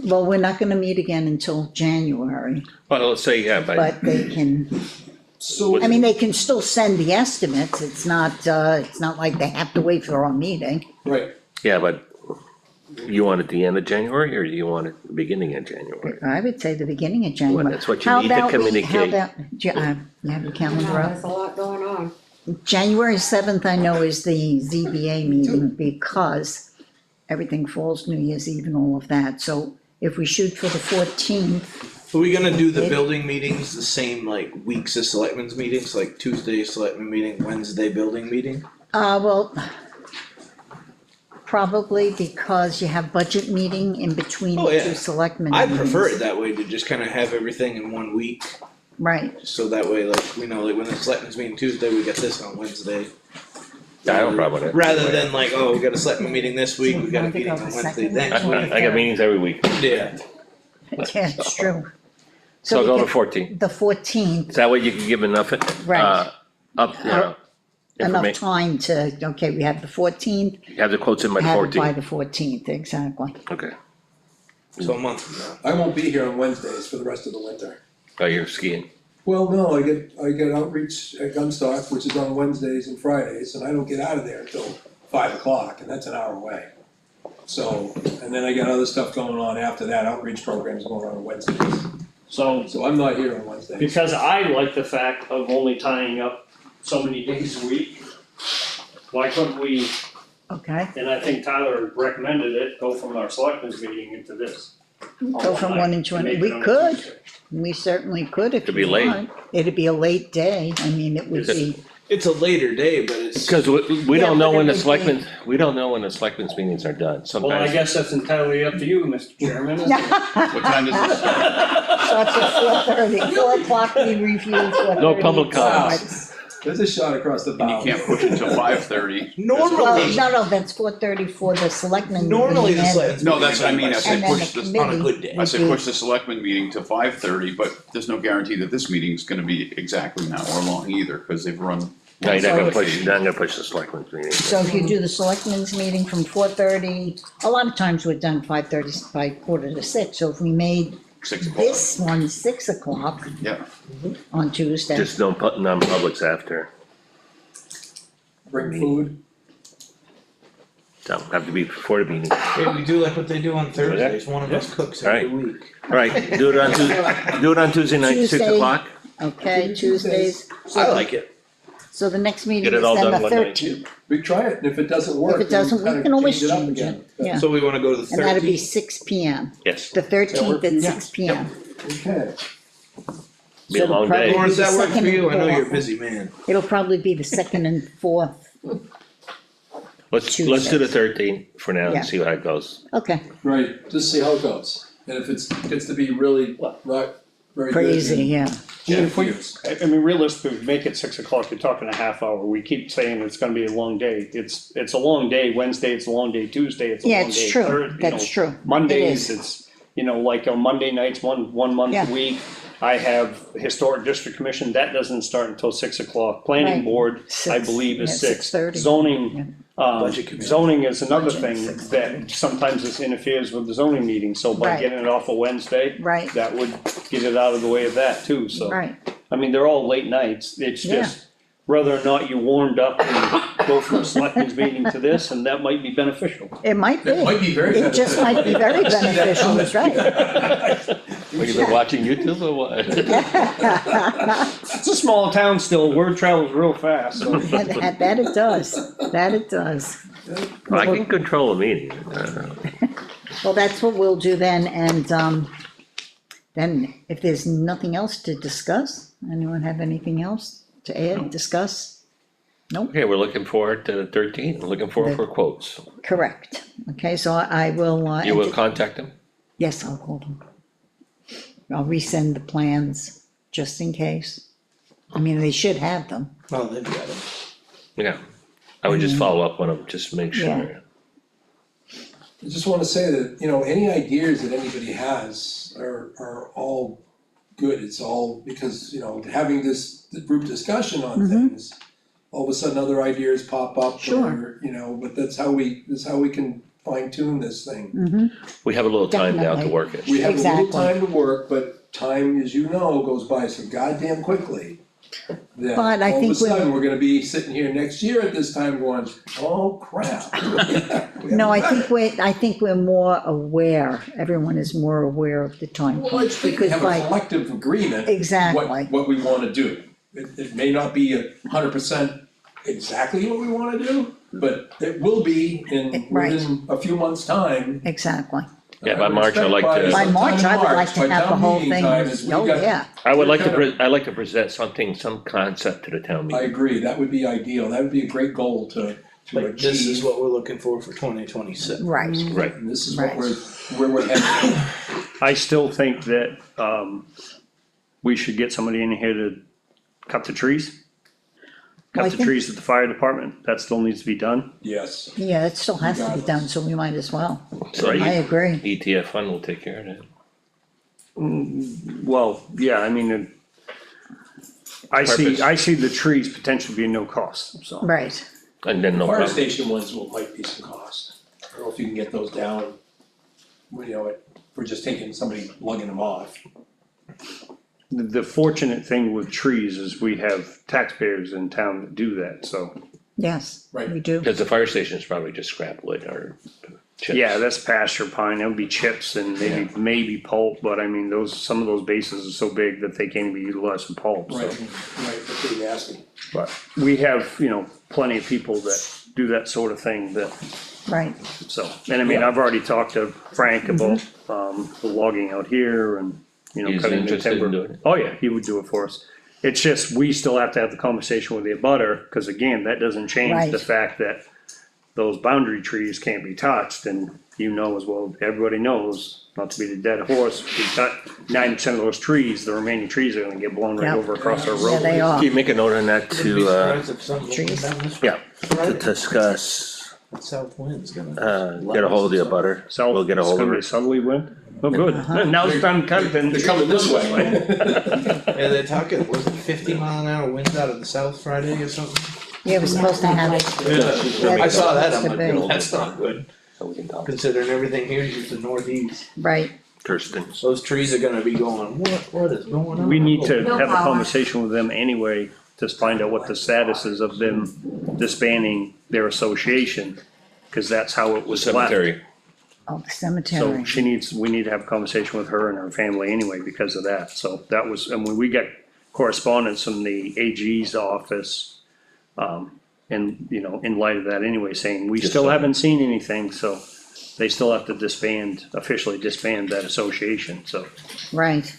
Speaker 4: well, we're not gonna meet again until January,
Speaker 3: Well, let's say, yeah,
Speaker 4: but they can,
Speaker 5: So,
Speaker 4: I mean, they can still send the estimates, it's not like they have to wait for our meeting.
Speaker 5: right,
Speaker 3: yeah, but you want it at the end of January, or do you want it at the beginning of January?
Speaker 4: I would say the beginning of January.
Speaker 3: that's what you
Speaker 4: How
Speaker 3: need to
Speaker 4: about we- How
Speaker 3: communicate.
Speaker 4: about, you have your calendar
Speaker 8: No,
Speaker 4: up?
Speaker 8: there's a lot going on.
Speaker 4: January 7th, I know, is the ZBA meeting because everything falls New Year's Eve and all of that. So if we shoot for the 14th,
Speaker 2: Are we gonna do the
Speaker 4: It-
Speaker 2: building meetings the same like weeks as selectmen's meetings, like Tuesday selectmen meeting, Wednesday building meeting?
Speaker 4: well, probably because you have budget meeting in between
Speaker 2: Oh,
Speaker 4: the
Speaker 2: yeah.
Speaker 4: two selectmen
Speaker 2: I'd prefer
Speaker 4: meetings.
Speaker 2: it that way, to just kinda have everything in one week,
Speaker 4: Right,
Speaker 2: so that way, like, we know, like, when the selectmen's meeting Tuesday, we got this on Wednesday.
Speaker 3: I don't have a problem with it.
Speaker 2: Rather than like, oh, we got a selectmen meeting this week, we got a
Speaker 4: Wanna
Speaker 2: meeting
Speaker 4: go
Speaker 2: on
Speaker 4: the
Speaker 2: Wednesday
Speaker 4: second
Speaker 2: next
Speaker 4: one?
Speaker 2: week.
Speaker 3: I got meetings every week,
Speaker 2: Yeah,
Speaker 4: yeah, it's true.
Speaker 3: so
Speaker 4: we
Speaker 3: go to
Speaker 4: could-
Speaker 3: 14.
Speaker 4: The 14th,
Speaker 3: That way you can give enough,
Speaker 4: Right. enough
Speaker 3: information,
Speaker 4: time to, okay, we have the 14th,
Speaker 3: have the quotes in by the
Speaker 4: have it by
Speaker 3: 14th,
Speaker 4: the 14th, exactly.
Speaker 3: okay,
Speaker 2: so a month from now.
Speaker 5: I won't be here on Wednesdays for the rest of the winter.
Speaker 3: oh, you're skiing,
Speaker 5: Well, no, I get outreach at Gunstock, which is on Wednesdays and Fridays, and I don't get out of there until 5 o'clock, and that's an hour away. So, and then I got other stuff going on after that, outreach programs going on Wednesdays,
Speaker 7: So,
Speaker 5: so I'm not here on Wednesdays.
Speaker 7: because I like the fact of only tying up so many days a week, why couldn't we,
Speaker 4: Okay,
Speaker 7: and I think Tyler recommended it, go from our selectmen's meeting into this.
Speaker 4: go from one into
Speaker 7: And
Speaker 4: one,
Speaker 7: make
Speaker 4: we
Speaker 7: it on
Speaker 4: could,
Speaker 7: Tuesday.
Speaker 4: we certainly could if
Speaker 3: It'd be
Speaker 4: you
Speaker 3: late.
Speaker 4: want. It'd be a late day, I mean, it would
Speaker 3: Is it-
Speaker 4: be,
Speaker 2: It's a later day, but it's.
Speaker 3: because we
Speaker 4: Yeah,
Speaker 3: don't know
Speaker 4: but
Speaker 3: when
Speaker 4: it
Speaker 3: the
Speaker 4: would
Speaker 3: selectmen, we don't know when the selectmen's meetings are done,
Speaker 7: Well, I
Speaker 3: sometimes.
Speaker 7: guess that's entirely up to you, Mr. Chairman.
Speaker 6: What time does this start?
Speaker 4: starts at 4:30, 4 o'clock we review, 4:30.
Speaker 3: No public comments.
Speaker 4: starts.
Speaker 5: There's a shot across the
Speaker 6: And
Speaker 5: bow.
Speaker 6: you can't push it till 5:30.
Speaker 4: Well,
Speaker 2: Normally,
Speaker 4: no, that's 4:30 for the selectmen.
Speaker 2: normally the
Speaker 4: meeting, and-
Speaker 2: selectmen's
Speaker 6: No,
Speaker 2: meeting
Speaker 6: that's
Speaker 2: is
Speaker 6: what I
Speaker 2: done
Speaker 6: mean,
Speaker 2: by
Speaker 6: I said
Speaker 4: And then
Speaker 6: push
Speaker 4: the
Speaker 6: this,
Speaker 2: on a
Speaker 4: committee
Speaker 2: good day.
Speaker 6: I said
Speaker 4: would
Speaker 6: push the selectmen meeting to 5:30, but there's no guarantee that this meeting's gonna be exactly an hour long either, cause they've run.
Speaker 3: No, you're not gonna
Speaker 4: So-
Speaker 3: push, you're not gonna push the selectmen's meeting.
Speaker 4: So if you do the selectmen's meeting from 4:30, a lot of times we're done 5:30, by 5:45, so if we made
Speaker 6: 6 o'clock.
Speaker 4: this one 6 o'clock
Speaker 6: Yeah,
Speaker 4: on Tuesday.
Speaker 3: Just no non-publics after,
Speaker 5: Bring food.
Speaker 3: don't have to be before the meeting.
Speaker 2: Hey, we do like what they do on Thursdays, one of us cooks every
Speaker 3: Alright.
Speaker 2: week.
Speaker 3: Alright, do it on Tuesday night, 6
Speaker 4: Tuesday.
Speaker 3: o'clock,
Speaker 4: Okay, Tuesdays.
Speaker 2: I like it.
Speaker 4: So the next meeting
Speaker 3: Get
Speaker 4: is
Speaker 3: it all
Speaker 4: then
Speaker 3: done
Speaker 4: the
Speaker 3: one night.
Speaker 4: 13th,
Speaker 5: We try it, and if it doesn't work,
Speaker 4: If it doesn't, we
Speaker 5: kinda
Speaker 4: can always
Speaker 5: change it up
Speaker 4: change
Speaker 5: again.
Speaker 4: it, yeah.
Speaker 2: So we wanna go to the
Speaker 4: And that'd be
Speaker 2: 13th?
Speaker 4: 6 P.M.,
Speaker 3: yes,
Speaker 4: the 13th at
Speaker 5: Yeah.
Speaker 4: 6 P.M.
Speaker 5: Okay,
Speaker 3: be a
Speaker 4: So
Speaker 3: long
Speaker 4: probably-
Speaker 3: day.
Speaker 2: Or does that work for
Speaker 4: Second
Speaker 2: you? I know
Speaker 4: and
Speaker 2: you're a
Speaker 4: fourth.
Speaker 2: busy man.
Speaker 4: It'll probably be the 2nd and 4th,
Speaker 3: Let's do the 13th for now
Speaker 4: Yeah.
Speaker 3: and see how it goes.
Speaker 4: okay,
Speaker 5: right, just see how it goes, and if it's, gets to be really not very good.
Speaker 4: crazy,
Speaker 5: then
Speaker 4: yeah.
Speaker 7: If we,
Speaker 5: years.
Speaker 7: I mean, realistically, make it 6 o'clock, you're talking a half hour, we keep saying it's gonna be a long day, it's a long day, Wednesday, it's a long day, Tuesday, it's a
Speaker 4: Yeah,
Speaker 7: long day.
Speaker 4: it's true,
Speaker 7: Third, you
Speaker 4: that's
Speaker 7: know,
Speaker 4: true. It
Speaker 7: Mondays,
Speaker 4: is.
Speaker 7: it's, like on Monday nights, one month
Speaker 4: Yeah.
Speaker 7: a week. I have Historic District Commission, that doesn't start until 6 o'clock, Planning
Speaker 4: Right.
Speaker 7: Board, I
Speaker 4: Six,
Speaker 7: believe is
Speaker 4: yeah,
Speaker 7: 6.
Speaker 4: 6:30.
Speaker 7: Zoning,
Speaker 2: Budget committee.
Speaker 7: zoning is another
Speaker 4: Budget,
Speaker 7: thing
Speaker 4: 6:30.
Speaker 7: that sometimes this interferes with the zoning meeting, so by
Speaker 4: Right.
Speaker 7: getting it off a Wednesday.
Speaker 4: Right.
Speaker 7: That would get it out of the way of that too, so.
Speaker 4: Right,
Speaker 7: I mean, they're all late nights, it's
Speaker 4: Yeah.
Speaker 7: just whether or not you warmed up and go from a selectmen's meeting to this, and that might be beneficial.
Speaker 4: it might be.
Speaker 5: It might be very
Speaker 4: It just might be very beneficial, that's right.
Speaker 3: What, you been watching YouTube or what?
Speaker 7: It's a small town still, word travels real fast, so.
Speaker 4: That it does, that it does.
Speaker 3: I can control a meeting,
Speaker 4: Well, that's what we'll do then, and, then if there's nothing else to discuss, anyone have anything else to add, discuss?
Speaker 3: Okay, we're looking forward to the 13th, looking forward for quotes.
Speaker 4: Correct, okay, so I will,
Speaker 3: You will contact them?
Speaker 4: yes, I'll call them. I'll resend the plans, just in case. I mean, they should have them.
Speaker 2: Oh, they've got it.
Speaker 3: Yeah, I would just follow up on them, just to make sure.
Speaker 5: I just wanna say that, any ideas that anybody has are all good, it's all because, having this group discussion on things. All of a sudden, other ideas pop up,
Speaker 4: Sure.
Speaker 5: or, but that's how we can fine tune this thing.
Speaker 3: We have a little time now to
Speaker 4: Definitely.
Speaker 3: work it.
Speaker 5: We have a little
Speaker 4: Exactly.
Speaker 5: time to work, but time, as you know, goes by so goddamn quickly. That
Speaker 4: But I
Speaker 5: all of a
Speaker 4: think
Speaker 5: sudden, we're gonna be sitting here next year at this time going, oh crap.
Speaker 4: No, I think we're more aware, everyone is more aware of the time
Speaker 5: Well, I
Speaker 4: crunch,
Speaker 5: think we
Speaker 4: because
Speaker 5: have a
Speaker 4: by,
Speaker 5: collective agreement.
Speaker 4: exactly,
Speaker 5: What we wanna do. It may not be 100% exactly what we wanna do, but it will be
Speaker 4: Right.
Speaker 5: within a few months' time.
Speaker 4: exactly.
Speaker 3: Yeah, by March, I'd like to-
Speaker 4: By
Speaker 5: sometime
Speaker 4: March,
Speaker 5: in
Speaker 4: I would like to
Speaker 5: by
Speaker 4: have the
Speaker 5: town
Speaker 4: whole
Speaker 5: meeting
Speaker 4: thing,
Speaker 5: time is we
Speaker 4: oh,
Speaker 5: got-
Speaker 4: yeah,
Speaker 3: I would like
Speaker 5: We're
Speaker 3: to, I'd like to present something, some concept to the town
Speaker 5: I
Speaker 3: meeting.
Speaker 5: agree, that would be ideal, that would be a great goal to
Speaker 2: Like, this is
Speaker 5: achieve.
Speaker 2: what we're looking for 2026.
Speaker 4: right,
Speaker 3: Right,
Speaker 5: And this is what
Speaker 4: Right.
Speaker 5: where we're headed.
Speaker 7: I still think that, we should get somebody in here to cut the trees.
Speaker 4: Well, I
Speaker 7: Cut the
Speaker 4: think-
Speaker 7: trees at the fire department, that still needs to be done.
Speaker 5: Yes,
Speaker 4: yeah, it still has to be done, so we might as well,
Speaker 3: so
Speaker 4: I agree,
Speaker 3: ETF fund will take care of that.
Speaker 7: Well, yeah, I mean, I see the trees potentially being no cost, so.
Speaker 4: right,
Speaker 3: And then no
Speaker 5: fire
Speaker 3: problem.
Speaker 5: station ones might be some cost, I don't know if you can get those down. We're just taking somebody lugging them off.
Speaker 7: The fortunate thing with trees is we have taxpayers in town that do that, so.
Speaker 4: yes,
Speaker 5: Right.
Speaker 4: we do,
Speaker 3: Cause the fire station's probably just scrap wood or chips.
Speaker 7: Yeah, that's pasture pine, that would be chips and maybe pulp, but I mean, some of those bases are so big that they can't even be utilized for pulp, so.
Speaker 5: Right, that's pretty nasty.
Speaker 7: But we have, plenty of people that do that sort of thing that,
Speaker 4: right,
Speaker 7: so, and I mean, I've already talked to Frank about, the logging out here and,
Speaker 3: He's
Speaker 7: cutting the
Speaker 3: interested in
Speaker 7: timber.
Speaker 3: doing it.
Speaker 7: Oh, yeah, he would do it for us. It's just, we still have to have the conversation with the abutter, cause again, that doesn't change the
Speaker 4: Right.
Speaker 7: fact that those boundary trees can't be touched, and as well, everybody knows, not to be the dead horse, we cut 90% of those trees, the remaining trees are gonna get blown right
Speaker 4: Yep.
Speaker 7: over across our
Speaker 4: yeah,
Speaker 7: road.
Speaker 4: they are,
Speaker 3: Can you make a note on that
Speaker 2: Wouldn't be
Speaker 3: to,
Speaker 2: surprised if something
Speaker 4: trees.
Speaker 2: went down this way.
Speaker 3: yeah, to discuss,
Speaker 2: That south wind's gonna.
Speaker 3: get a hold of the abutter,
Speaker 7: So,
Speaker 3: we'll get a
Speaker 7: it's
Speaker 3: hold
Speaker 7: gonna
Speaker 3: of
Speaker 7: be
Speaker 3: her.
Speaker 7: a southerly wind, oh, good, now it's time to cut it then.
Speaker 5: They're coming this way.
Speaker 2: Yeah, they're talking, was it 50-mile-an-hour winds out of the south Friday or something?
Speaker 4: yeah, we're supposed to have it. Yeah,
Speaker 2: I saw that, I'm
Speaker 4: to
Speaker 2: like,
Speaker 4: be.
Speaker 2: well, that's not good,
Speaker 3: So we can talk.
Speaker 2: considering everything here is the northeast.
Speaker 4: Right,
Speaker 3: Kirsten,
Speaker 2: Those trees are gonna be going, what is going on?
Speaker 7: We need to
Speaker 8: No
Speaker 7: have a
Speaker 8: power.
Speaker 7: conversation with them anyway, to find out what the status is of them disbanding their association, cause that's how it
Speaker 3: the
Speaker 7: was left.
Speaker 3: cemetery,
Speaker 4: oh, the
Speaker 7: So
Speaker 4: cemetery,
Speaker 7: we need to have a conversation with her and her family anyway because of that, so that was, and when we got correspondence from the AG's office. And, in light of that anyway, saying, we
Speaker 3: Just
Speaker 7: still
Speaker 3: so-
Speaker 7: haven't seen anything, so they still have to officially disband that association, so.
Speaker 4: right,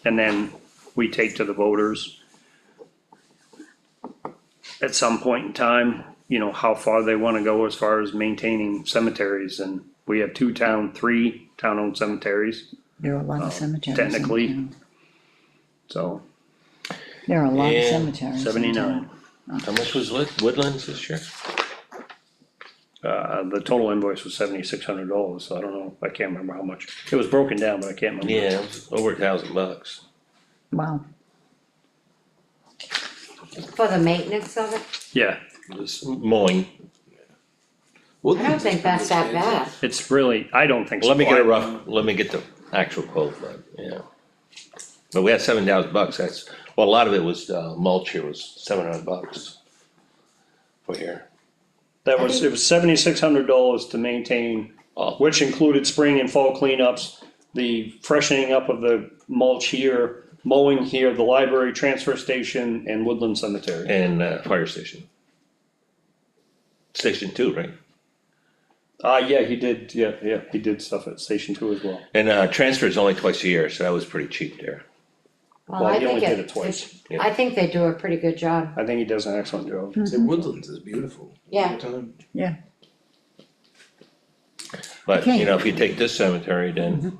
Speaker 7: And then we take to the voters. At some point in time, how far they wanna go as far as maintaining cemeteries, and we have three town-owned cemeteries,
Speaker 4: there are a lot of cemeteries in
Speaker 7: technically.
Speaker 4: town.
Speaker 7: so
Speaker 4: There are a lot of
Speaker 3: And
Speaker 4: cemeteries in
Speaker 7: 79.
Speaker 4: town.
Speaker 3: how much was Woodlands this year?
Speaker 7: The total invoice was $7,600, so I don't know, I can't remember how much. It was broken down, but I can't remember.
Speaker 3: Yeah, it was over $1,000.
Speaker 4: Wow,
Speaker 8: For the maintenance of it,
Speaker 7: Yeah,
Speaker 3: It was mowing.
Speaker 8: I don't think that's that bad.
Speaker 7: it's really, I don't think so.
Speaker 3: Let me get let me get the actual quote, but, yeah. But we had $7,000, a lot of it was, mulch here was $700 for here.
Speaker 7: It was $7,600 to maintain,
Speaker 3: Oh.
Speaker 7: which included spring and fall cleanups, the freshening up of the mulch here, mowing here, the library, transfer station, and Woodland Cemetery.
Speaker 3: And, fire station. Station 2, right?
Speaker 7: Yeah, he did, he did stuff at Station 2 as well.
Speaker 3: And, transfer is only twice a year, so that was pretty cheap there.
Speaker 7: Well,
Speaker 8: I
Speaker 7: he only
Speaker 8: think
Speaker 7: did it twice.
Speaker 8: I think they do a pretty good job,
Speaker 7: I think he does an excellent job.
Speaker 2: The Woodlands is beautiful.
Speaker 8: yeah.
Speaker 2: All the time.
Speaker 4: yeah,
Speaker 3: But,
Speaker 4: Okay.
Speaker 3: if you take this cemetery, then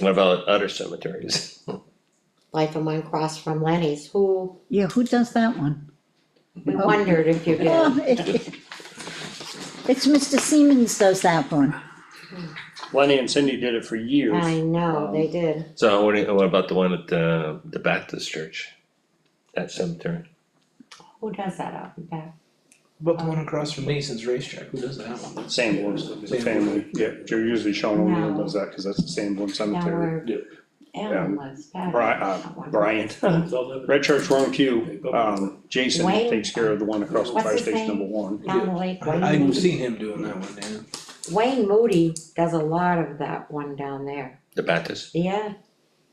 Speaker 3: What about other cemeteries?
Speaker 8: Like the one across from Lenny's, who,
Speaker 4: Yeah, who does that one?
Speaker 8: we wondered if you
Speaker 4: Well,
Speaker 8: did.
Speaker 4: it's Mr. Siemens does that one.
Speaker 7: Lenny and Cindy did it for years.
Speaker 8: I know, they did.
Speaker 3: So what about the one at the Baptist church? That cemetery?
Speaker 8: Who does that out in back?
Speaker 2: About the one across from Mason's Racetrack, who does that one?
Speaker 7: Sanborn's, the family, yeah, they're usually Sean O'Neill
Speaker 8: No.
Speaker 7: does that, cause that's the Sanborn
Speaker 8: Down
Speaker 7: cemetery.
Speaker 8: where Ellen was, Patty.
Speaker 7: Brian, Red Church Wrong Q, Jason
Speaker 8: Wayne.
Speaker 7: takes care of the one across from
Speaker 8: What's
Speaker 7: Fire
Speaker 8: his
Speaker 7: Station
Speaker 8: name?
Speaker 7: number one.
Speaker 8: Down the lake, Wayne
Speaker 2: I've
Speaker 8: Moody.
Speaker 2: seen him doing that one, yeah.
Speaker 8: Wayne Moody does a lot of that one down there.
Speaker 3: The Baptist?
Speaker 8: Yeah,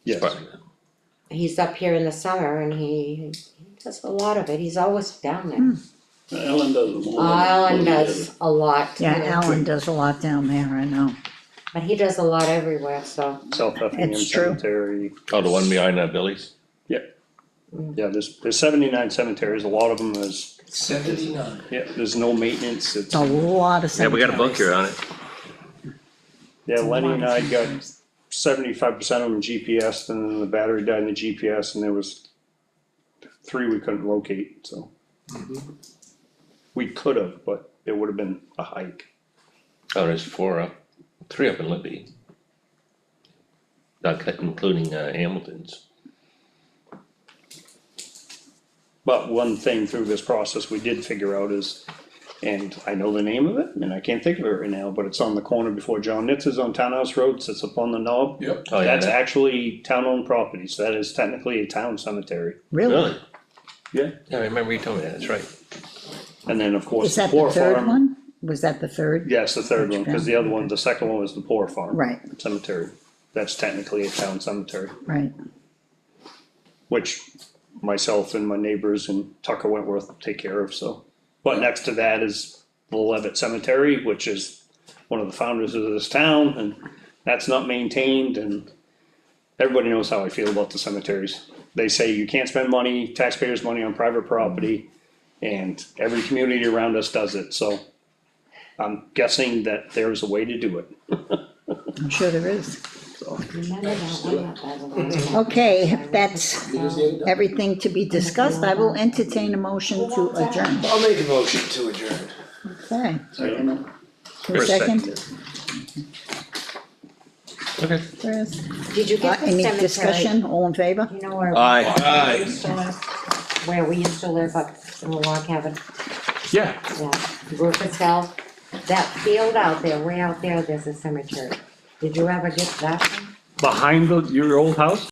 Speaker 7: Yes,
Speaker 8: he's up here in the summer and he does a lot of it, he's always down there.
Speaker 9: Ellen does them all.
Speaker 8: Alan does a lot too.
Speaker 4: Yeah, Alan does a lot down there, I know.
Speaker 8: But he does a lot everywhere, so.
Speaker 7: South Effingham
Speaker 4: It's true.
Speaker 7: Cemetery,
Speaker 3: Oh, the one behind Billy's?
Speaker 7: yeah, there's 79 cemeteries, a lot of them is,
Speaker 5: 79.
Speaker 7: yeah, there's no maintenance, it's,
Speaker 4: It's a lot of
Speaker 3: Yeah, we
Speaker 4: cemeteries.
Speaker 3: got a book here on it.
Speaker 7: yeah, Lenny and I got 75% of them GPS, and then the battery died in the GPS, and there was 3 we couldn't locate, so. We could have, but it would have been a hike.
Speaker 3: Oh, there's 3 up in Libby. Not including Hamilton's.
Speaker 7: But one thing through this process we did figure out is, and I know the name of it, and I can't think of it right now, but it's on the corner before John Nitz's on Townhouse Road, sits up on the knob.
Speaker 5: Yep.
Speaker 3: Oh, yeah,
Speaker 7: That's
Speaker 3: that-
Speaker 7: actually town-owned property, so that is technically a town cemetery.
Speaker 4: Really?
Speaker 3: Really?
Speaker 7: Yeah.
Speaker 3: Yeah, I remember you told me that, that's right.
Speaker 7: And then, of course,
Speaker 4: Is
Speaker 7: the
Speaker 4: that the
Speaker 7: Poor
Speaker 4: third
Speaker 7: Farm.
Speaker 4: one? Was that the third?
Speaker 7: Yes, the third one, cause the other one, the second one was the Poor Farm.
Speaker 4: Right.
Speaker 7: Cemetery. That's technically a town cemetery,
Speaker 4: Right.
Speaker 7: which myself and my neighbors and Tucker Wentworth take care of, so. But next to that is the Levitt Cemetery, which is one of the founders of this town, and that's not maintained, and everybody knows how I feel about the cemeteries. They say you can't spend money, taxpayers' money on private property, and every community around us does it, so I'm guessing that there's a way to do it,
Speaker 4: I'm sure there is.
Speaker 7: so.
Speaker 8: Remember that one, by the way.
Speaker 4: Okay, if that's everything to be discussed, I will entertain a motion to adjourn.
Speaker 2: I'll make a motion to adjourn.
Speaker 4: Okay,
Speaker 9: I don't know.
Speaker 4: for a second,
Speaker 3: Okay.
Speaker 4: Chris.
Speaker 8: Did you get the
Speaker 4: Any
Speaker 8: cemetery?
Speaker 4: discussion, all in favor?
Speaker 8: You know where?
Speaker 3: Aye.
Speaker 8: we used to live? Where we used to live up in the log cabin,
Speaker 3: Yeah.
Speaker 8: yeah, Rufus Hill, that field out there, way out there, there's a cemetery. Did you ever get that one?
Speaker 7: Behind your old house?